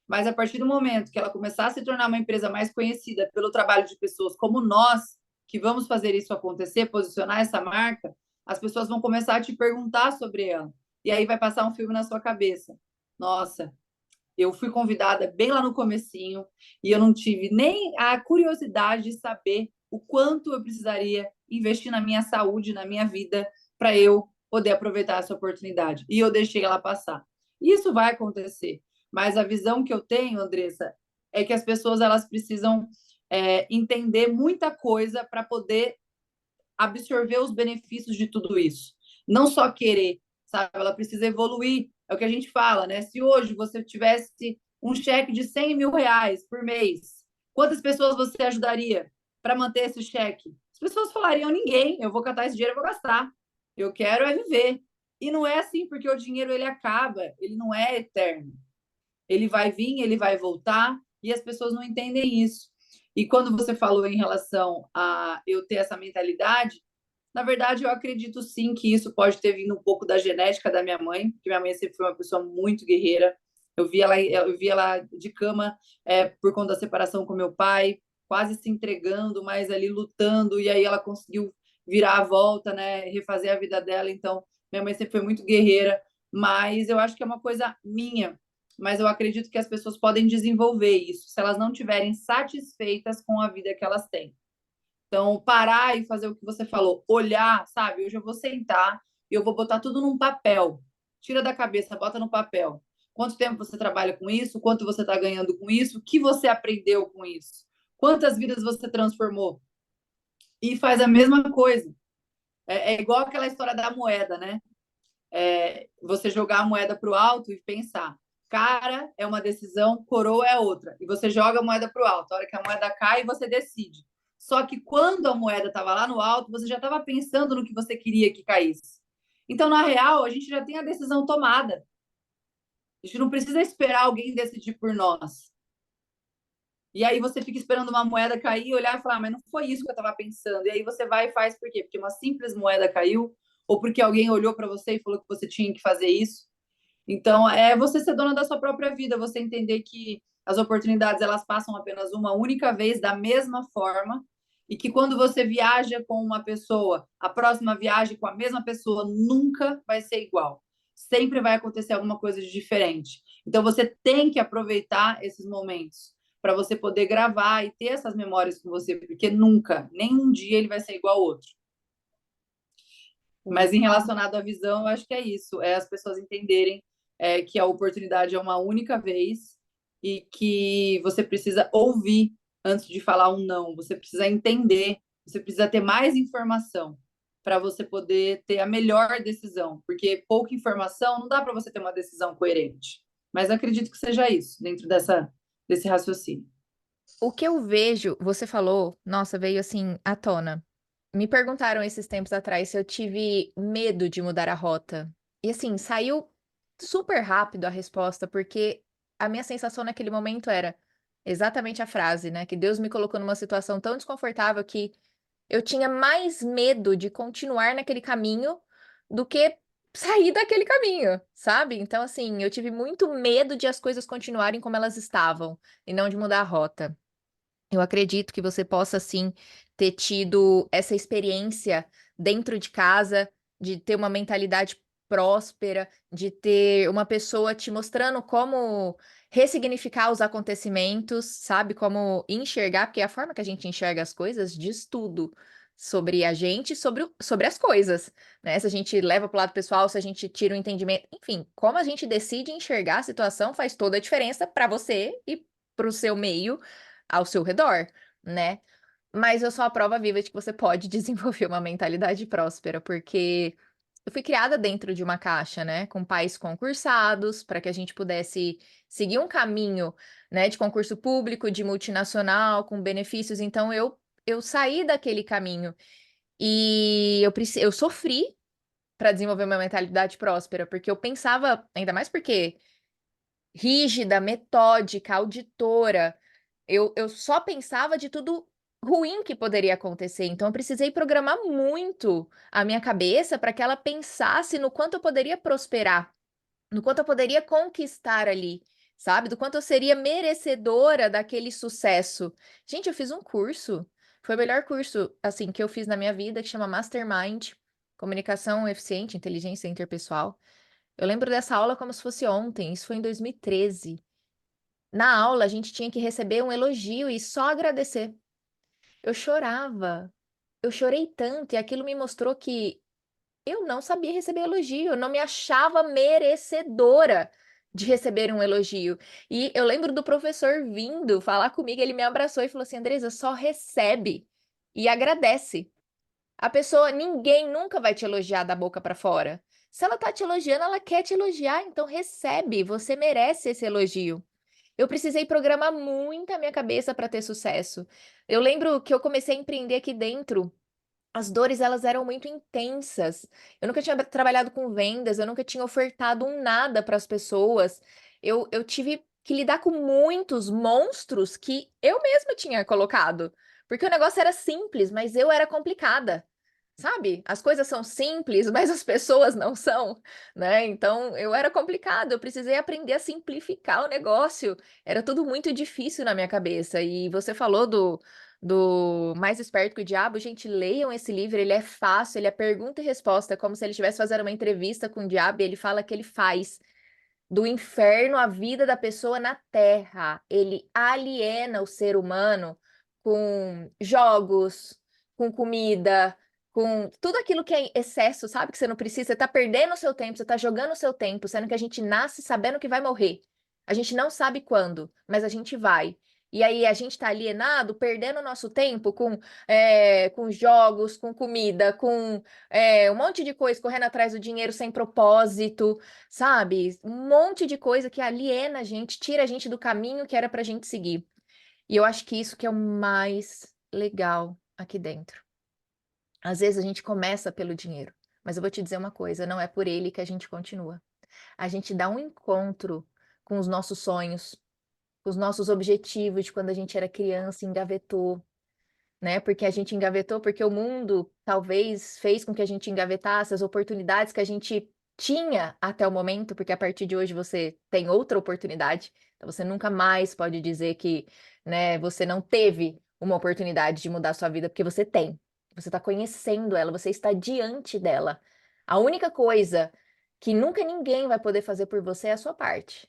mas a partir do momento que ela começar a se tornar uma empresa mais conhecida pelo trabalho de pessoas como nós, que vamos fazer isso acontecer, posicionar essa marca, as pessoas vão começar a te perguntar sobre ela. E aí vai passar um filme na sua cabeça. Nossa, eu fui convidada bem lá no comecinho e eu não tive nem a curiosidade de saber o quanto eu precisaria investir na minha saúde, na minha vida, para eu poder aproveitar essa oportunidade. E eu deixei ela passar. Isso vai acontecer. Mas a visão que eu tenho, Andressa, é que as pessoas elas precisam entender muita coisa para poder absorver os benefícios de tudo isso. Não só querer, sabe? Ela precisa evoluir. É o que a gente fala, né? Se hoje você tivesse um cheque de 100 mil reais por mês, quantas pessoas você ajudaria para manter esse cheque? As pessoas falariam: ninguém, eu vou catar esse dinheiro e vou gastar. Eu quero é viver. E não é assim, porque o dinheiro ele acaba, ele não é eterno. Ele vai vir, ele vai voltar, e as pessoas não entendem isso. E quando você falou em relação a eu ter essa mentalidade, na verdade, eu acredito sim que isso pode ter vindo um pouco da genética da minha mãe, porque minha mãe sempre foi uma pessoa muito guerreira. Eu vi ela de cama por conta da separação com meu pai, quase se entregando, mas ali lutando, e aí ela conseguiu virar a volta, né, refazer a vida dela. Então, minha mãe sempre foi muito guerreira, mas eu acho que é uma coisa minha. Mas eu acredito que as pessoas podem desenvolver isso se elas não estiverem satisfeitas com a vida que elas têm. Então, parar e fazer o que você falou, olhar, sabe? Hoje eu vou sentar e eu vou botar tudo num papel. Tira da cabeça, bota no papel. Quanto tempo você trabalha com isso? Quanto você está ganhando com isso? O que você aprendeu com isso? Quantas vidas você transformou? E faz a mesma coisa. É igual aquela história da moeda, né? Você jogar a moeda para o alto e pensar. Cara é uma decisão, coroa é outra. E você joga a moeda para o alto. A hora que a moeda cai, você decide. Só que quando a moeda estava lá no alto, você já estava pensando no que você queria que caísse. Então, na real, a gente já tem a decisão tomada. A gente não precisa esperar alguém decidir por nós. E aí você fica esperando uma moeda cair, olhar e falar, mas não foi isso que eu estava pensando. E aí você vai e faz por quê? Porque uma simples moeda caiu, ou porque alguém olhou para você e falou que você tinha que fazer isso. Então, é você ser dona da sua própria vida, você entender que as oportunidades elas passam apenas uma única vez da mesma forma e que quando você viaja com uma pessoa, a próxima viagem com a mesma pessoa nunca vai ser igual. Sempre vai acontecer alguma coisa de diferente. Então, você tem que aproveitar esses momentos para você poder gravar e ter essas memórias com você, porque nunca, nem um dia ele vai ser igual ao outro. Mas em relacionado à visão, eu acho que é isso, é as pessoas entenderem que a oportunidade é uma única vez e que você precisa ouvir antes de falar um não, você precisa entender, você precisa ter mais informação para você poder ter a melhor decisão, porque pouca informação não dá para você ter uma decisão coerente. Mas acredito que seja isso, dentro desse raciocínio. O que eu vejo, você falou, nossa, veio assim à tona. Me perguntaram esses tempos atrás se eu tive medo de mudar a rota. E assim, saiu super rápido a resposta, porque a minha sensação naquele momento era exatamente a frase, né? Que Deus me colocou numa situação tão desconfortável que eu tinha mais medo de continuar naquele caminho do que sair daquele caminho, sabe? Então, assim, eu tive muito medo de as coisas continuarem como elas estavam e não de mudar a rota. Eu acredito que você possa, sim, ter tido essa experiência dentro de casa, de ter uma mentalidade próspera, de ter uma pessoa te mostrando como ressignificar os acontecimentos, sabe? Como enxergar, porque a forma que a gente enxerga as coisas diz tudo sobre a gente, sobre as coisas, né? Se a gente leva para o lado pessoal, se a gente tira o entendimento, enfim, como a gente decide enxergar a situação faz toda a diferença para você e para o seu meio ao seu redor, né? Mas eu sou a prova viva de que você pode desenvolver uma mentalidade próspera, porque eu fui criada dentro de uma caixa, né, com pais concursados, para que a gente pudesse seguir um caminho, né, de concurso público, de multinacional, com benefícios. Então eu saí daquele caminho e eu sofri para desenvolver uma mentalidade próspera, porque eu pensava, ainda mais porque rígida, metódica, auditora, eu só pensava de tudo ruim que poderia acontecer, então eu precisei programar muito a minha cabeça para que ela pensasse no quanto eu poderia prosperar, no quanto eu poderia conquistar ali, sabe, do quanto eu seria merecedora daquele sucesso. Gente, eu fiz um curso, foi o melhor curso, assim, que eu fiz na minha vida, que chama Mastermind, Comunicação Eficiente, Inteligência Interpessoal. Eu lembro dessa aula como se fosse ontem, isso foi em 2013. Na aula, a gente tinha que receber um elogio e só agradecer. Eu chorava, eu chorei tanto, e aquilo me mostrou que eu não sabia receber elogio, eu não me achava merecedora de receber um elogio. E eu lembro do professor vindo falar comigo, ele me abraçou e falou assim: Andresa, só recebe e agradece. A pessoa, ninguém nunca vai te elogiar da boca para fora. Se ela tá te elogiando, ela quer te elogiar, então recebe, você merece esse elogio. Eu precisei programar muito a minha cabeça para ter sucesso. Eu lembro que eu comecei a empreender aqui dentro as dores, elas eram muito intensas. Eu nunca tinha trabalhado com vendas, eu nunca tinha ofertado um nada para as pessoas. Eu tive que lidar com muitos monstros que eu mesma tinha colocado, porque o negócio era simples, mas eu era complicada. Sabe? As coisas são simples, mas as pessoas não são, né? Então eu era complicado, eu precisei aprender a simplificar o negócio. Era tudo muito difícil na minha cabeça. E você falou do Mais Esperto que o Diabo, gente, leiam esse livro, ele é fácil, ele é pergunta e resposta, é como se ele estivesse fazendo uma entrevista com o diabo e ele fala que ele faz do inferno a vida da pessoa na Terra. Ele aliena o ser humano com jogos, com comida, com tudo aquilo que é excesso, sabe? Que você não precisa, você tá perdendo o seu tempo, você tá jogando o seu tempo, sendo que a gente nasce sabendo que vai morrer. A gente não sabe quando, mas a gente vai. E aí a gente tá alienado, perdendo o nosso tempo com jogos, com comida, com um monte de coisa, correndo atrás do dinheiro sem propósito, sabe? Um monte de coisa que aliena a gente, tira a gente do caminho que era pra gente seguir. E eu acho que isso que é o mais legal aqui dentro. Às vezes a gente começa pelo dinheiro, mas eu vou te dizer uma coisa, não é por ele que a gente continua. A gente dá um encontro com os nossos sonhos, com os nossos objetivos de quando a gente era criança, e engavetou, né? Porque a gente engavetou, porque o mundo talvez fez com que a gente engavetasse as oportunidades que a gente tinha até o momento, porque a partir de hoje você tem outra oportunidade. Então você nunca mais pode dizer que, né, você não teve uma oportunidade de mudar a sua vida, porque você tem. Você está conhecendo ela, você está diante dela. A única coisa que nunca ninguém vai poder fazer por você é a sua parte.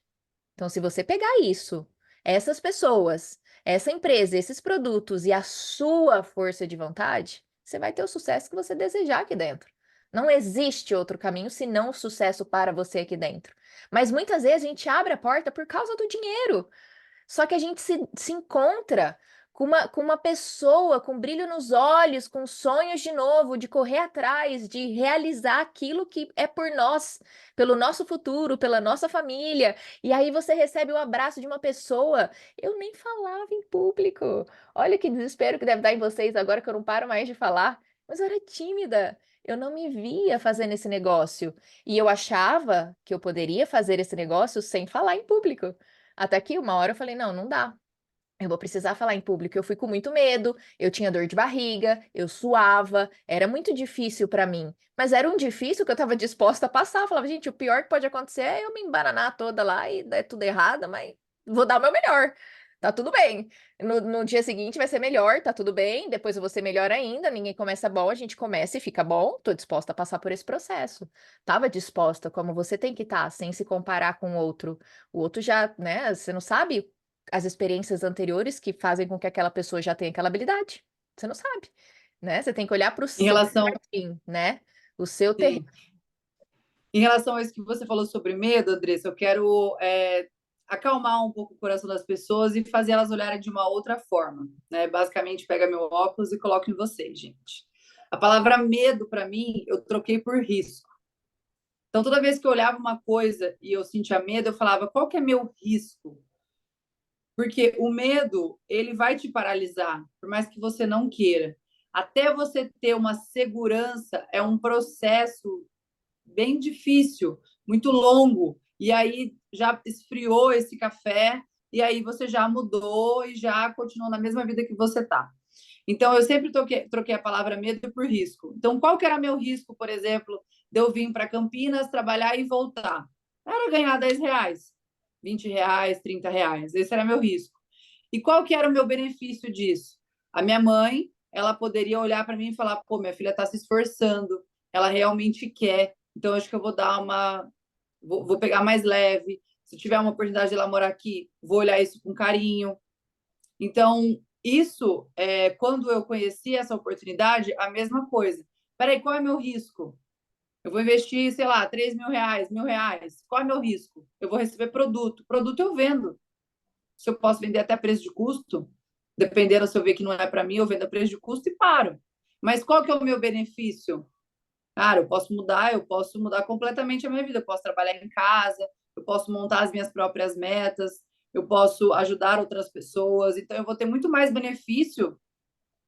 Então, se você pegar isso, essas pessoas, essa empresa, esses produtos e a sua força de vontade, você vai ter o sucesso que você desejar aqui dentro. Não existe outro caminho senão o sucesso para você aqui dentro. Mas muitas vezes a gente abre a porta por causa do dinheiro. Só que a gente se encontra com uma pessoa com brilho nos olhos, com sonhos de novo, de correr atrás, de realizar aquilo que é por nós, pelo nosso futuro, pela nossa família. E aí você recebe o abraço de uma pessoa. Eu nem falava em público. Olha que desespero que deve dar em vocês agora que eu não paro mais de falar. Mas eu era tímida. Eu não me via fazendo esse negócio. E eu achava que eu poderia fazer esse negócio sem falar em público. Até que uma hora eu falei, não, não dá. Eu vou precisar falar em público. Eu fui com muito medo, eu tinha dor de barriga, eu suava, era muito difícil para mim. Mas era um difícil que eu estava disposta a passar. Eu falava, gente, o pior que pode acontecer é eu me embananar toda lá e dar tudo errado, mas vou dar o meu melhor. Tá tudo bem. No dia seguinte vai ser melhor, tá tudo bem. Depois eu vou ser melhor ainda. Ninguém começa bom, a gente começa e fica bom. Tô disposta a passar por esse processo. Tava disposta, como você tem que estar, sem se comparar com o outro. O outro já, né? Você não sabe as experiências anteriores que fazem com que aquela pessoa já tenha aquela habilidade. Você não sabe, né? Você tem que olhar para o Em seu relação, jardim, né? O seu terreno. sim. Em relação a isso que você falou sobre medo, Andressa, eu quero acalmar um pouco o coração das pessoas e fazer elas olharem de uma outra forma, né? Basicamente, pega meu óculos e coloca em vocês, gente. A palavra medo, para mim, eu troquei por risco. Então, toda vez que eu olhava uma coisa e eu sentia medo, eu falava, qual que é meu risco? Porque o medo, ele vai te paralisar, por mais que você não queira. Até você ter uma segurança, é um processo bem difícil, muito longo. E aí já esfriou esse café, e aí você já mudou e já continuou na mesma vida que você está. Então, eu sempre troquei a palavra medo por risco. Então, qual que era meu risco, por exemplo, de eu vir para Campinas, trabalhar e voltar? Era ganhar R$ 10, R$ 20, R$ 30. Esse era meu risco. E qual que era o meu benefício disso? A minha mãe, ela poderia olhar para mim e falar, pô, minha filha está se esforçando, ela realmente quer, então acho que eu vou dar uma... Vou pegar mais leve. Se tiver uma oportunidade de ela morar aqui, vou olhar isso com carinho. Então, isso, quando eu conheci essa oportunidade, a mesma coisa. Peraí, qual é meu risco? Eu vou investir, sei lá, R$ 3.000, R$ 1.000. Qual é meu risco? Eu vou receber produto. Produto eu vendo. Se eu posso vender até preço de custo, dependendo se eu ver que não é para mim, eu vendo a preço de custo e paro. Mas qual que é o meu benefício? Cara, eu posso mudar completamente a minha vida. Eu posso trabalhar em casa, eu posso montar as minhas próprias metas, eu posso ajudar outras pessoas. Então, eu vou ter muito mais benefício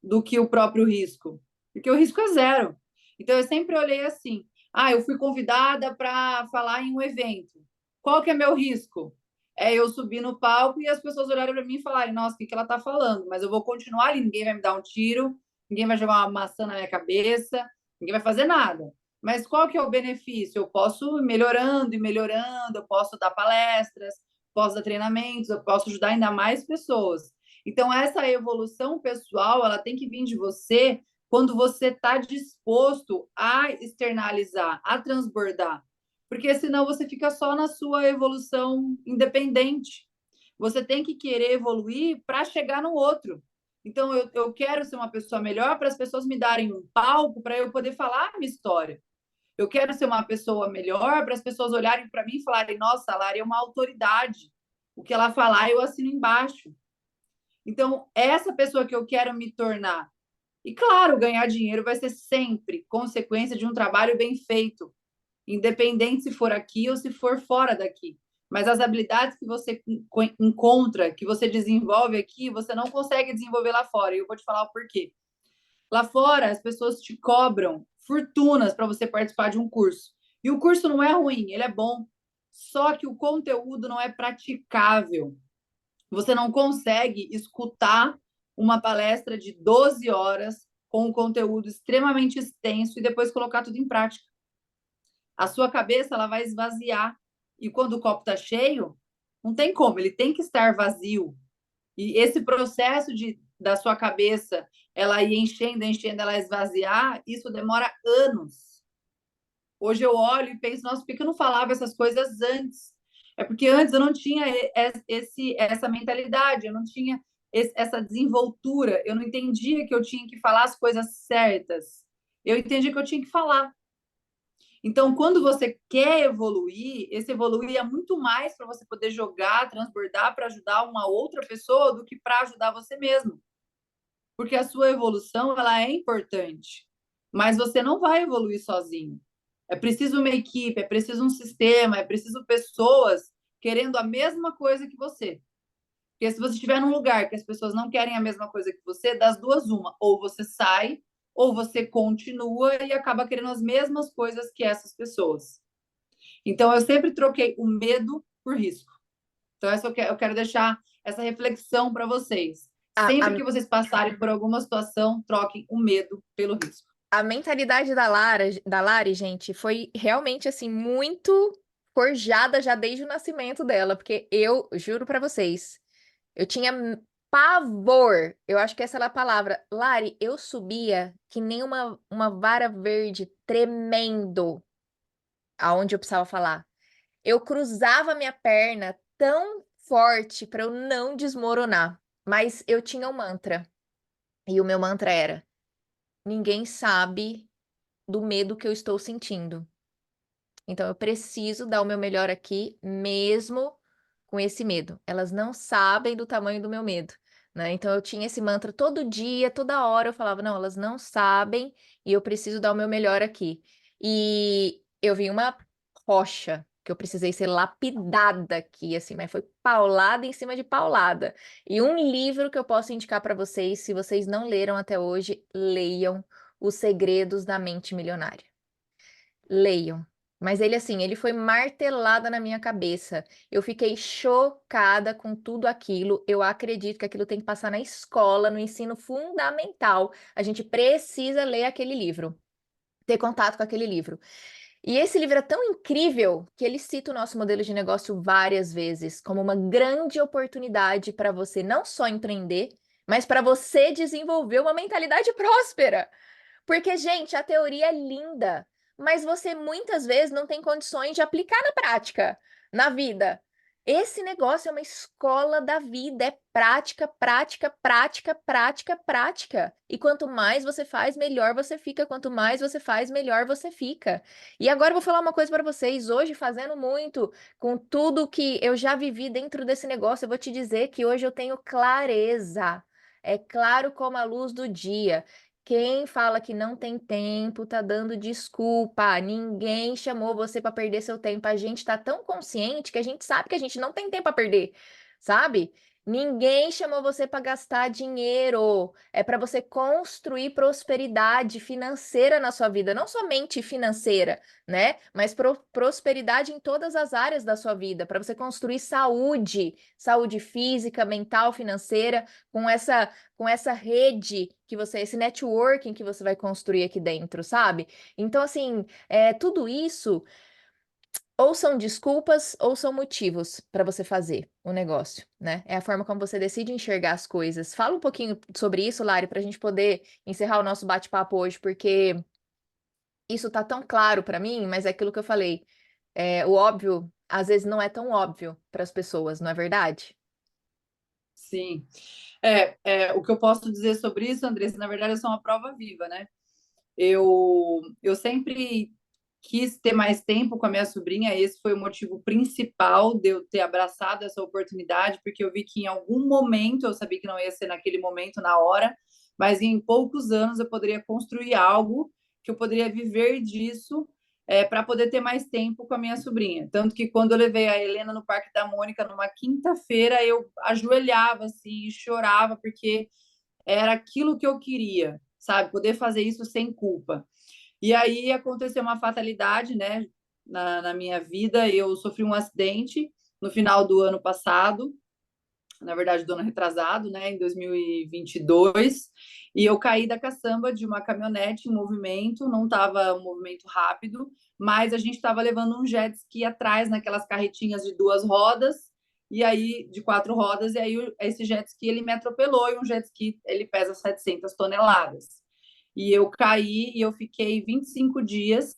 do que o próprio risco. porque o risco é zero. Então, eu sempre olhei assim: ah, eu fui convidada para falar em um evento. Qual que é meu risco? É eu subir no palco e as pessoas olharem para mim e falarem: nossa, o que que ela está falando? Mas eu vou continuar ali, ninguém vai me dar um tiro, ninguém vai jogar uma maçã na minha cabeça, ninguém vai fazer nada. Mas qual que é o benefício? Eu posso ir melhorando e melhorando, eu posso dar palestras, posso dar treinamentos, eu posso ajudar ainda mais pessoas. Então, essa evolução pessoal, ela tem que vir de você quando você está disposto a externalizar, a transbordar. Porque senão você fica só na sua evolução independente. Você tem que querer evoluir para chegar no outro. Então, eu quero ser uma pessoa melhor para as pessoas me darem um palco para eu poder falar a minha história. Eu quero ser uma pessoa melhor para as pessoas olharem para mim e falarem: nossa, a Lari é uma autoridade. O que ela falar, eu assino embaixo. Então, essa pessoa que eu quero me tornar. E claro, ganhar dinheiro vai ser sempre consequência de um trabalho bem feito, independente se for aqui ou se for fora daqui. Mas as habilidades que você encontra, que você desenvolve aqui, você não consegue desenvolver lá fora. E eu vou te falar o porquê. Lá fora, as pessoas te cobram fortunas para você participar de um curso. E o curso não é ruim, ele é bom. Só que o conteúdo não é praticável. Você não consegue escutar uma palestra de 12 horas com um conteúdo extremamente extenso e depois colocar tudo em prática. A sua cabeça ela vai esvaziar. E quando o copo está cheio, não tem como, ele tem que estar vazio. E esse processo da sua cabeça ela ir enchendo, enchendo, ela esvaziar, isso demora anos. Hoje eu olho e penso, nossa, por que eu não falava essas coisas antes? É porque antes eu não tinha essa mentalidade, eu não tinha essa desenvoltura, eu não entendia que eu tinha que falar as coisas certas. Eu entendi que eu tinha que falar. Então, quando você quer evoluir, esse evoluir é muito mais para você poder jogar, transbordar para ajudar uma outra pessoa do que para ajudar você mesmo. Porque a sua evolução, ela é importante, mas você não vai evoluir sozinho. É preciso uma equipe, é preciso um sistema, é preciso pessoas querendo a mesma coisa que você. Porque se você estiver num lugar que as pessoas não querem a mesma coisa que você, das duas, uma. Ou você sai, ou você continua e acaba querendo as mesmas coisas que essas pessoas. Então, eu sempre troquei o medo por risco. Então, eu quero deixar essa reflexão para vocês. A, Sempre a, que vocês passarem por alguma situação, troquem o medo pelo risco. a mentalidade da Lari, gente, foi realmente assim muito forjada já desde o nascimento dela, porque eu juro pra vocês, eu tinha pavor, eu acho que essa era a palavra. Lari, eu subia que nem uma vara verde tremendo aonde eu precisava falar. Eu cruzava minha perna tão forte para eu não desmoronar, mas eu tinha um mantra, e o meu mantra era: ninguém sabe do medo que eu estou sentindo. Então eu preciso dar o meu melhor aqui, mesmo com esse medo. Elas não sabem do tamanho do meu medo, né? Então eu tinha esse mantra todo dia, toda hora eu falava, não, elas não sabem e eu preciso dar o meu melhor aqui. E eu vi uma rocha que eu precisei ser lapidada aqui, assim, mas foi paulada em cima de paulada. E um livro que eu posso indicar para vocês, se vocês não leram até hoje, leiam Os Segredos da Mente Milionária. Leiam. Mas ele, assim, ele foi martelada na minha cabeça. Eu fiquei chocada com tudo aquilo. Eu acredito que aquilo tem que passar na escola, no ensino fundamental. A gente precisa ler aquele livro, ter contato com aquele livro. E esse livro é tão incrível que ele cita o nosso modelo de negócio várias vezes como uma grande oportunidade para você não só empreender, mas para você desenvolver uma mentalidade próspera. Porque, gente, a teoria é linda, mas você muitas vezes não tem condições de aplicar na prática, na vida. Esse negócio é uma escola da vida, é prática, prática, prática, prática, prática. E quanto mais você faz, melhor você fica. Quanto mais você faz, melhor você fica. E agora eu vou falar uma coisa para vocês. Hoje, fazendo muito, com tudo que eu já vivi dentro desse negócio, eu vou te dizer que hoje eu tenho clareza. É claro como a luz do dia. Quem fala que não tem tempo tá dando desculpa. Ninguém chamou você para perder seu tempo. A gente tá tão consciente que a gente sabe que a gente não tem tempo a perder, sabe? Ninguém chamou você para gastar dinheiro. É para você construir prosperidade financeira na sua vida, não somente financeira, né? Mas prosperidade em todas as áreas da sua vida, para você construir saúde, saúde física, mental, financeira, com essa rede que você, esse networking que você vai construir aqui dentro, sabe? Então, assim, tudo isso ou são desculpas ou são motivos para você fazer o negócio, né? É a forma como você decide enxergar as coisas. Fala um pouquinho sobre isso, Lari, para a gente poder encerrar o nosso bate-papo hoje, porque isso tá tão claro para mim, mas é aquilo que eu falei. O óbvio, às vezes, não é tão óbvio para as pessoas, não é verdade? Sim. O que eu posso dizer sobre isso, Andressa, na verdade, eu sou uma prova viva, né? Eu sempre quis ter mais tempo com a minha sobrinha, esse foi o motivo principal de eu ter abraçado essa oportunidade, porque eu vi que em algum momento, eu sabia que não ia ser naquele momento, na hora, mas em poucos anos eu poderia construir algo que eu poderia viver disso, para poder ter mais tempo com a minha sobrinha. Tanto que quando eu levei a Helena no Parque da Mônica numa quinta-feira, eu ajoelhava assim e chorava, porque era aquilo que eu queria, sabe? Poder fazer isso sem culpa. E aí aconteceu uma fatalidade, né, na minha vida. Eu sofri um acidente no final do ano passado, na verdade, do ano retrasado, né, em 2022, e eu caí da caçamba de uma caminhonete em movimento, não estava um movimento rápido, mas a gente estava levando um jet ski atrás, naquelas carretinhas de duas rodas, e aí, de quatro rodas, e aí esse jet ski, ele me atropelou, e um jet ski, ele pesa 700 toneladas. E eu caí e eu fiquei 25 dias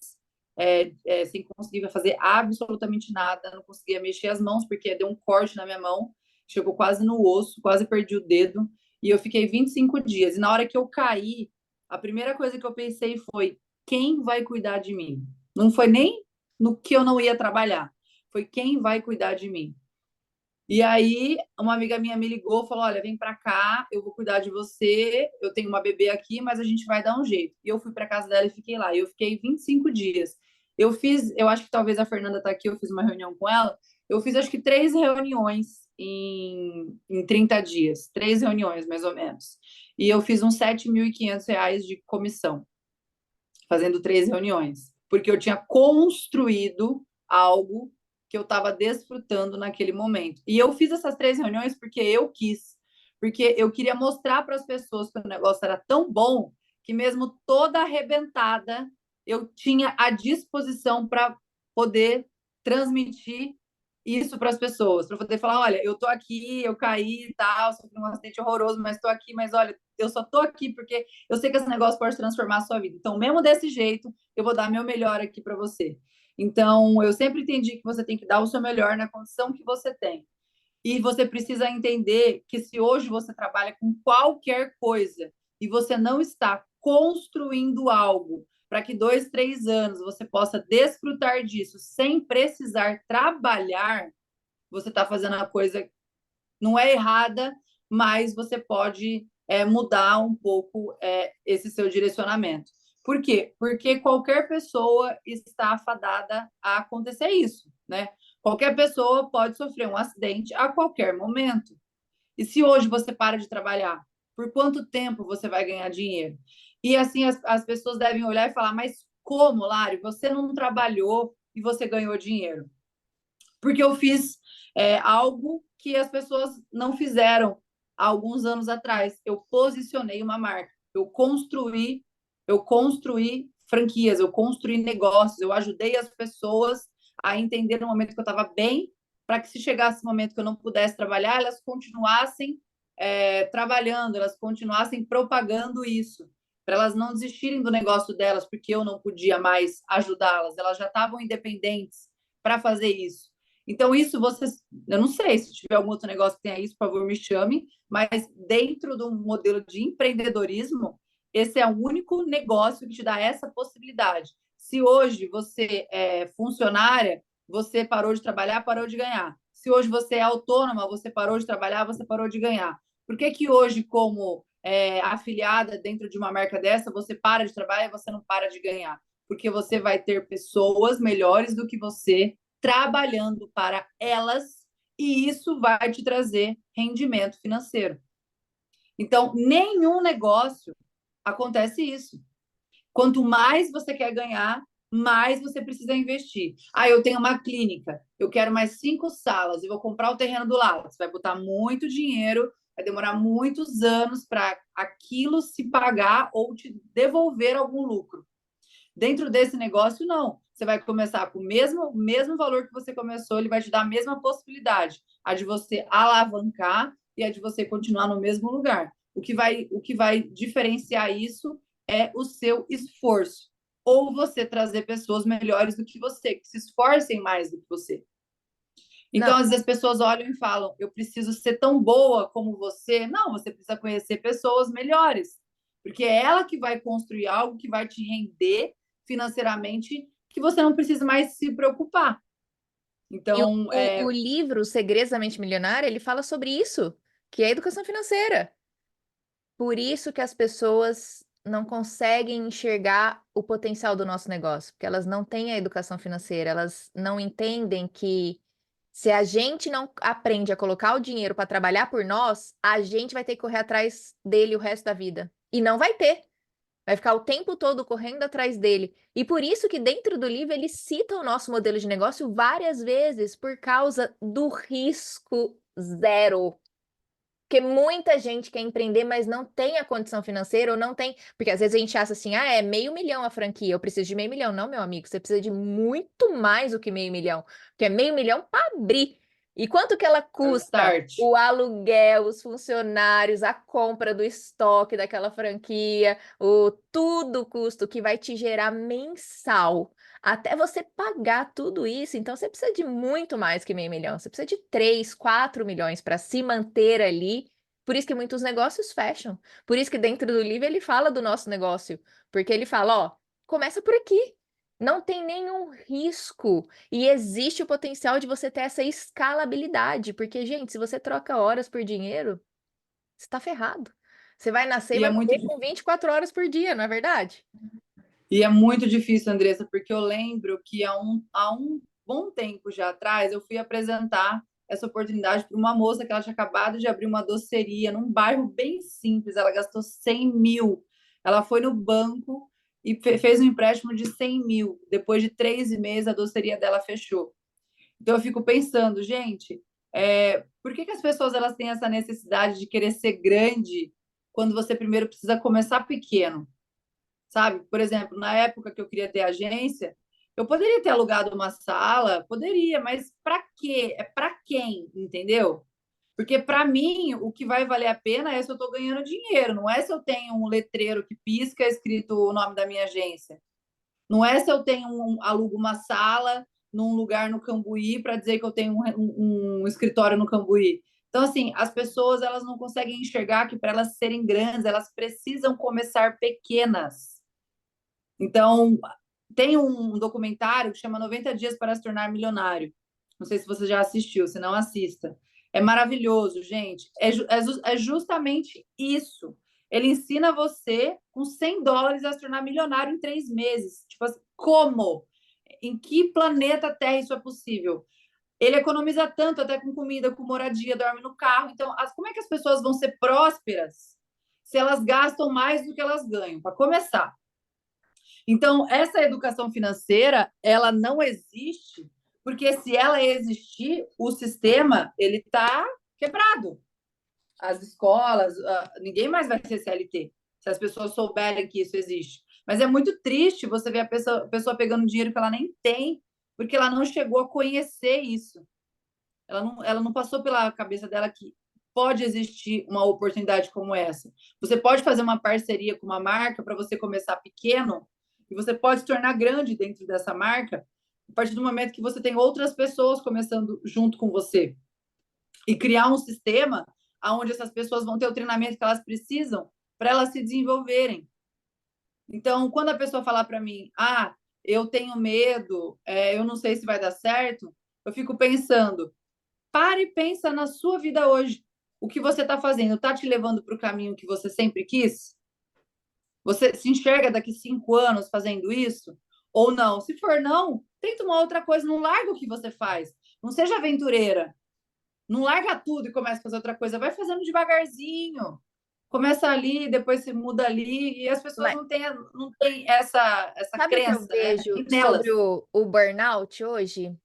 sem conseguir fazer absolutamente nada, não conseguia mexer as mãos, porque deu um corte na minha mão, chegou quase no osso, quase perdi o dedo, e eu fiquei 25 dias. E na hora que eu caí, a primeira coisa que eu pensei foi: quem vai cuidar de mim? Não foi nem no que eu não ia trabalhar, foi quem vai cuidar de mim. E aí, uma amiga minha me ligou, falou: Olha, vem para cá, eu vou cuidar de você. Eu tenho uma bebê aqui, mas a gente vai dar um jeito. E eu fui para casa dela e fiquei lá. E eu fiquei 25 dias. Eu acho que talvez a Fernanda tá aqui, eu fiz uma reunião com ela. Eu fiz acho que 3 reuniões em 30 dias, 3 reuniões mais ou menos. E eu fiz uns R$ 7.500 de comissão, fazendo 3 reuniões, porque eu tinha construído algo que eu estava desfrutando naquele momento. E eu fiz essas 3 reuniões porque eu quis, porque eu queria mostrar para as pessoas que o negócio era tão bom que mesmo toda arrebentada, eu tinha a disposição para poder transmitir isso para as pessoas, para poder falar, olha, eu tô aqui, eu caí e tal, sofri um acidente horroroso, mas tô aqui, mas olha, eu só tô aqui porque eu sei que esse negócio pode transformar a sua vida. Então, mesmo desse jeito, eu vou dar meu melhor aqui para você. Então, eu sempre entendi que você tem que dar o seu melhor na condição que você tem. E você precisa entender que se hoje você trabalha com qualquer coisa e você não está construindo algo para que 2, 3 anos você possa desfrutar disso sem precisar trabalhar, você está fazendo a coisa não é errada, mas você pode mudar um pouco esse seu direcionamento. Por quê? Porque qualquer pessoa está afadada a acontecer isso, né? Qualquer pessoa pode sofrer um acidente a qualquer momento. E se hoje você para de trabalhar, por quanto tempo você vai ganhar dinheiro? E assim as pessoas devem olhar e falar: mas como, Lari? Você não trabalhou e você ganhou dinheiro? Porque eu fiz algo que as pessoas não fizeram há alguns anos atrás. Eu posicionei uma marca, eu construí franquias, eu construí negócios, eu ajudei as pessoas a entender no momento que eu estava bem, para que se chegasse o momento que eu não pudesse trabalhar, elas continuassem trabalhando, elas continuassem propagando isso, para elas não desistirem do negócio delas, porque eu não podia mais ajudá-las, elas já estavam independentes para fazer isso. Então, isso vocês, eu não sei, se tiver algum outro negócio que tenha isso, por favor, me chame, mas dentro do modelo de empreendedorismo, esse é o único negócio que te dá essa possibilidade. Se hoje você é funcionária, você parou de trabalhar, parou de ganhar. Se hoje você é autônoma, você parou de trabalhar, você parou de ganhar. Por que que hoje, como afiliada dentro de uma marca dessa, você para de trabalhar e você não para de ganhar? Porque você vai ter pessoas melhores do que você trabalhando para elas e isso vai te trazer rendimento financeiro. Então, nenhum negócio acontece isso. Quanto mais você quer ganhar, mais você precisa investir. Ah, eu tenho uma clínica, eu quero mais 5 salas, eu vou comprar o terreno do lado. Você vai botar muito dinheiro, vai demorar muitos anos para aquilo se pagar ou te devolver algum lucro. Dentro desse negócio, não. Você vai começar com o mesmo valor que você começou, ele vai te dar a mesma possibilidade, a de você alavancar e a de você continuar no mesmo lugar. O que vai diferenciar isso é o seu esforço. Ou você trazer pessoas melhores do que você, que se esforcem mais do que você. Então, Não, às vezes as pessoas olham e falam: eu preciso ser tão boa como você. Não, você precisa conhecer pessoas melhores, porque é ela que vai construir algo que vai te render financeiramente, que você não precisa mais se preocupar. e Então, o livro Segredos da Mente Milionária, ele fala sobre isso, que é a educação financeira. Por isso que as pessoas não conseguem enxergar o potencial do nosso negócio, porque elas não têm a educação financeira, elas não entendem que se a gente não aprende a colocar o dinheiro para trabalhar por nós, a gente vai ter que correr atrás dele o resto da vida. E não vai ter. Vai ficar o tempo todo correndo atrás dele. E por isso que dentro do livro ele cita o nosso modelo de negócio várias vezes por causa do risco zero. Porque muita gente quer empreender, mas não tem a condição financeira ou não tem. Porque às vezes a gente acha assim, ah, é 500.000 a franquia, eu preciso de 500.000. Não, meu amigo, você precisa de muito mais do que 500.000. Porque é 500.000 para abrir. E quanto que ela é o custa? start. O aluguel, os funcionários, a compra do estoque daquela franquia, o tudo custo que vai te gerar mensal. Até você pagar tudo isso, então você precisa de muito mais que 500.000. Você precisa de 3, 4 milhões para se manter ali. Por isso que muitos negócios fecham. Por isso que dentro do livro ele fala do nosso negócio. Porque ele fala, ó, começa por aqui. Não tem nenhum risco. E existe o potencial de você ter essa escalabilidade. Porque, gente, se você troca horas por dinheiro, você está ferrado. Você vai nascer e E vai é muito, morrer com 24 horas por dia, não é verdade? e é muito difícil, Andressa, porque eu lembro que há um bom tempo já atrás eu fui apresentar essa oportunidade para uma moça que ela tinha acabado de abrir uma doceria num bairro bem simples. Ela gastou 100 mil. Ela foi no banco e fez um empréstimo de 100 mil. Depois de 3 meses, a doceria dela fechou. Então eu fico pensando, gente, por que as pessoas elas têm essa necessidade de querer ser grande quando você primeiro precisa começar pequeno? Sabe? Por exemplo, na época que eu queria ter agência, eu poderia ter alugado uma sala, poderia, mas para quê? É para quem, entendeu? Porque para mim, o que vai valer a pena é se eu estou ganhando dinheiro, não é se eu tenho um letreiro que pisca escrito o nome da minha agência. Não é se eu tenho alugo uma sala num lugar no Cambuí para dizer que eu tenho um escritório no Cambuí. Então, assim, as pessoas elas não conseguem enxergar que para elas serem grandes, elas precisam começar pequenas. Então, tem um documentário que chama 90 Dias para se Tornar Milionário. Não sei se você já assistiu, se não assista. É maravilhoso, gente. É justamente isso. Ele ensina você, com 100 dólares, a se tornar milionário em 3 meses. Tipo assim, como? Em que planeta Terra isso é possível? Ele economiza tanto, até com comida, com moradia, dorme no carro. Então, como é que as pessoas vão ser prósperas se elas gastam mais do que elas ganham? Para começar. Então, essa educação financeira, ela não existe, porque se ela existir, o sistema ele está quebrado. As escolas, ninguém mais vai ser CLT, se as pessoas souberem que isso existe. Mas é muito triste você ver a pessoa pegando dinheiro que ela nem tem, porque ela não chegou a conhecer isso. Ela não passou pela cabeça dela que pode existir uma oportunidade como essa. Você pode fazer uma parceria com uma marca para você começar pequeno e você pode se tornar grande dentro dessa marca a partir do momento que você tem outras pessoas começando junto com você e criar um sistema onde essas pessoas vão ter o treinamento que elas precisam para elas se desenvolverem. Então, quando a pessoa falar para mim, eu tenho medo, eu não sei se vai dar certo, eu fico pensando, pare e pensa na sua vida hoje. O que você está fazendo está te levando para o caminho que você sempre quis? Você se enxerga daqui 5 anos fazendo isso? Ou não? Se for não, tenta uma outra coisa, não larga o que você faz. Não seja aventureira. Não larga tudo e começa a fazer outra coisa. Vai fazendo devagarzinho. Começa ali, depois se muda ali. E as pessoas Mas não têm essa sabe o que eu crença, né? vejo Nelas. sobre o burnout hoje?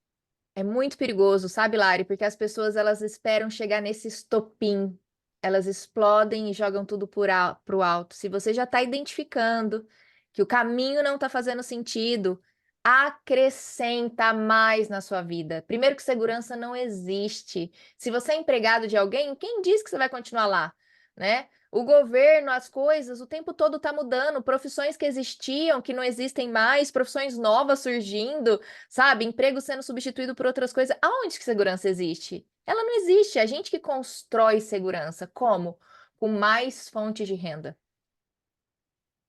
É muito perigoso, sabe, Lari? Porque as pessoas elas esperam chegar nesse estopim, elas explodem e jogam tudo pro alto. Se você já está identificando que o caminho não está fazendo sentido, acrescenta mais na sua vida. Primeiro que segurança não existe. Se você é empregado de alguém, quem diz que você vai continuar lá, né? O governo, as coisas, o tempo todo está mudando, profissões que existiam, que não existem mais, profissões novas surgindo, sabe? Emprego sendo substituído por outras coisas. Aonde que segurança existe? Ela não existe. É a gente que constrói segurança. Como? Com mais fontes de renda.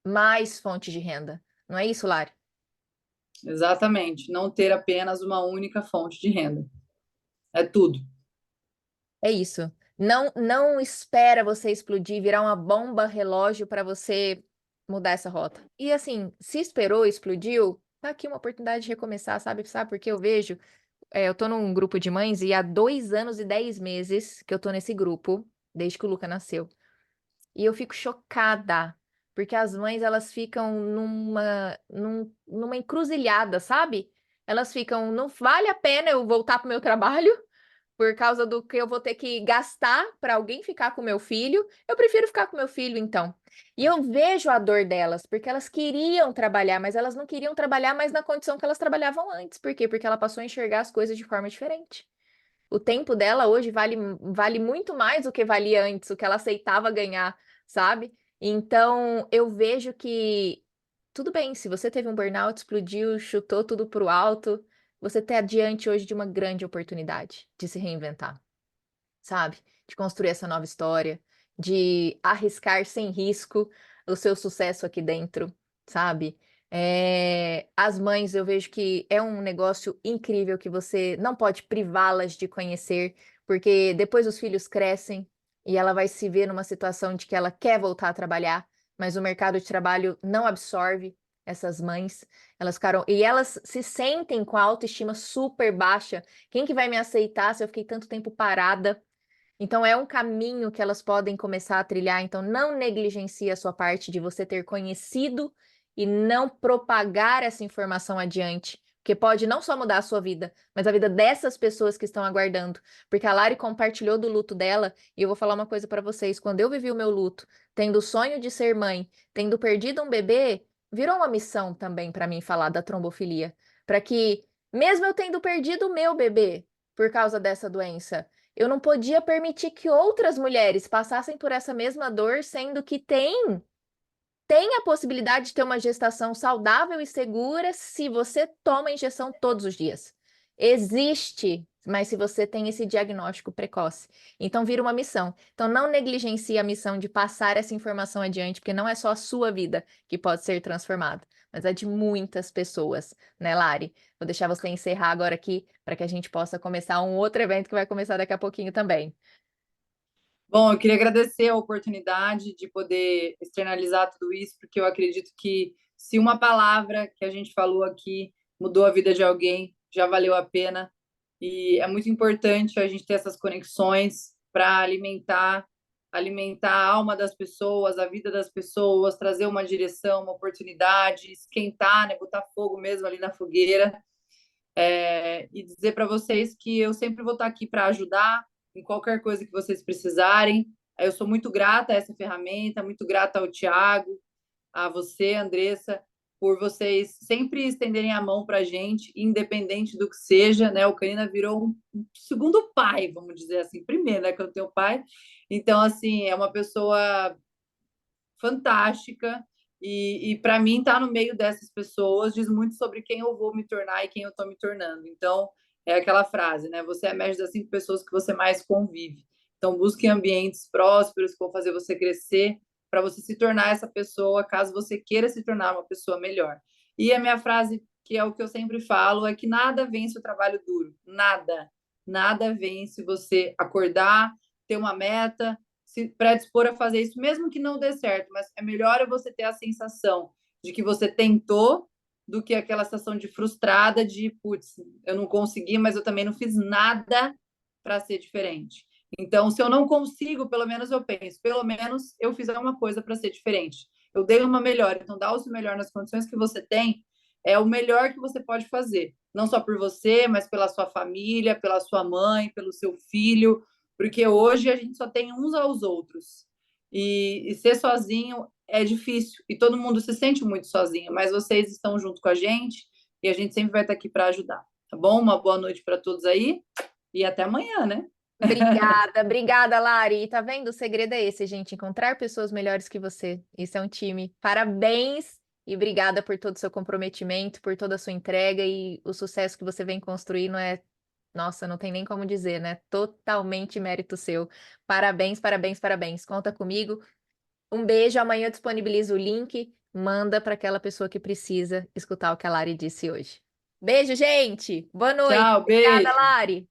Mais fontes de renda. Não é isso, Lari? Exatamente. Não ter apenas uma única fonte de renda. É tudo. É isso. Não espera você explodir, virar uma bomba relógio para você mudar essa rota. E assim, se esperou, explodiu, tá aqui uma oportunidade de recomeçar, sabe? Sabe porque eu vejo? Eu tô num grupo de mães e há 2 anos e 10 meses que eu tô nesse grupo, desde que o Luca nasceu. E eu fico chocada, porque as mães elas ficam numa encruzilhada, sabe? Elas ficam, não vale a pena eu voltar pro meu trabalho por causa do que eu vou ter que gastar para alguém ficar com meu filho. Eu prefiro ficar com meu filho, então. E eu vejo a dor delas, porque elas queriam trabalhar, mas elas não queriam trabalhar mais na condição que elas trabalhavam antes. Por quê? Porque ela passou a enxergar as coisas de forma diferente. O tempo dela hoje vale muito mais do que valia antes, o que ela aceitava ganhar, sabe? Então, eu vejo que tudo bem, se você teve um burnout, explodiu, chutou tudo pro alto, você está diante hoje de uma grande oportunidade de se reinventar, sabe? De construir essa nova história, de arriscar sem risco o seu sucesso aqui dentro, sabe? As mães, eu vejo que é um negócio incrível que você não pode privá-las de conhecer, porque depois os filhos crescem e ela vai se ver numa situação de que ela quer voltar a trabalhar, mas o mercado de trabalho não absorve essas mães. Elas ficaram e elas se sentem com a autoestima super baixa. Quem que vai me aceitar se eu fiquei tanto tempo parada? Então, é um caminho que elas podem começar a trilhar. Então, não negligencie a sua parte de você ter conhecido e não propagar essa informação adiante, porque pode não só mudar a sua vida, mas a vida dessas pessoas que estão aguardando. Porque a Lari compartilhou do luto dela, e eu vou falar uma coisa para vocês: quando eu vivi o meu luto, tendo o sonho de ser mãe, tendo perdido um bebê, virou uma missão também para mim falar da trombofilia, para que, mesmo eu tendo perdido o meu bebê por causa dessa doença, eu não podia permitir que outras mulheres passassem por essa mesma dor, sendo que tem a possibilidade de ter uma gestação saudável e segura se você toma a injeção todos os dias. Existe, mas se você tem esse diagnóstico precoce. Então vira uma missão. Então não negligencie a missão de passar essa informação adiante, porque não é só a sua vida que pode ser transformada, mas é de muitas pessoas, né, Lari? Vou deixar você encerrar agora aqui para que a gente possa começar um outro evento que vai começar daqui a pouquinho também. Bom, eu queria agradecer a oportunidade de poder externalizar tudo isso, porque eu acredito que se uma palavra que a gente falou aqui mudou a vida de alguém, já valeu a pena. E é muito importante a gente ter essas conexões para alimentar a alma das pessoas, a vida das pessoas, trazer uma direção, uma oportunidade, esquentar, né, botar fogo mesmo ali na fogueira. E dizer para vocês que eu sempre vou estar aqui para ajudar em qualquer coisa que vocês precisarem. Eu sou muito grata a essa ferramenta, muito grata ao Tiago, a você, Andressa, por vocês sempre estenderem a mão para a gente, independente do que seja, né? O Canina virou um segundo pai, vamos dizer assim, primeiro, né? Que eu tenho pai. Então, assim, é uma pessoa fantástica. E para mim, estar no meio dessas pessoas diz muito sobre quem eu vou me tornar e quem eu estou me tornando. Então, é aquela frase, né? Você é a média das 5 pessoas que você mais convive. Então, busque ambientes prósperos que vão fazer você crescer para você se tornar essa pessoa, caso você queira se tornar uma pessoa melhor. E a minha frase, que é o que eu sempre falo, é que nada vence o trabalho duro. Nada. Nada vence você acordar, ter uma meta, se predispor a fazer isso, mesmo que não dê certo, mas é melhor você ter a sensação de que você tentou do que aquela sensação de frustrada, de putz, eu não consegui, mas eu também não fiz nada para ser diferente. Então, se eu não consigo, pelo menos eu penso, pelo menos eu fiz alguma coisa para ser diferente. Eu dei uma melhor. Então, dar o seu melhor nas condições que você tem é o melhor que você pode fazer. Não só por você, mas pela sua família, pela sua mãe, pelo seu filho, porque hoje a gente só tem uns aos outros. E ser sozinho é difícil e todo mundo se sente muito sozinho, mas vocês estão junto com a gente e a gente sempre vai estar aqui para ajudar, tá bom? Uma boa noite para todos aí e até amanhã, né? Obrigada, obrigada, Lari. E tá vendo? O segredo é esse, gente, encontrar pessoas melhores que você. Isso é um time. Parabéns e obrigada por todo o seu comprometimento, por toda a sua entrega e o sucesso que você vem construindo é, nossa, não tem nem como dizer, né? Totalmente mérito seu. Parabéns, parabéns, parabéns. Conta comigo. Um beijo. Amanhã eu disponibilizo o link. Manda para aquela pessoa que precisa escutar o que a Lari disse hoje. Beijo, gente. Boa noite. Tchau, Obrigada, beijo. Lari.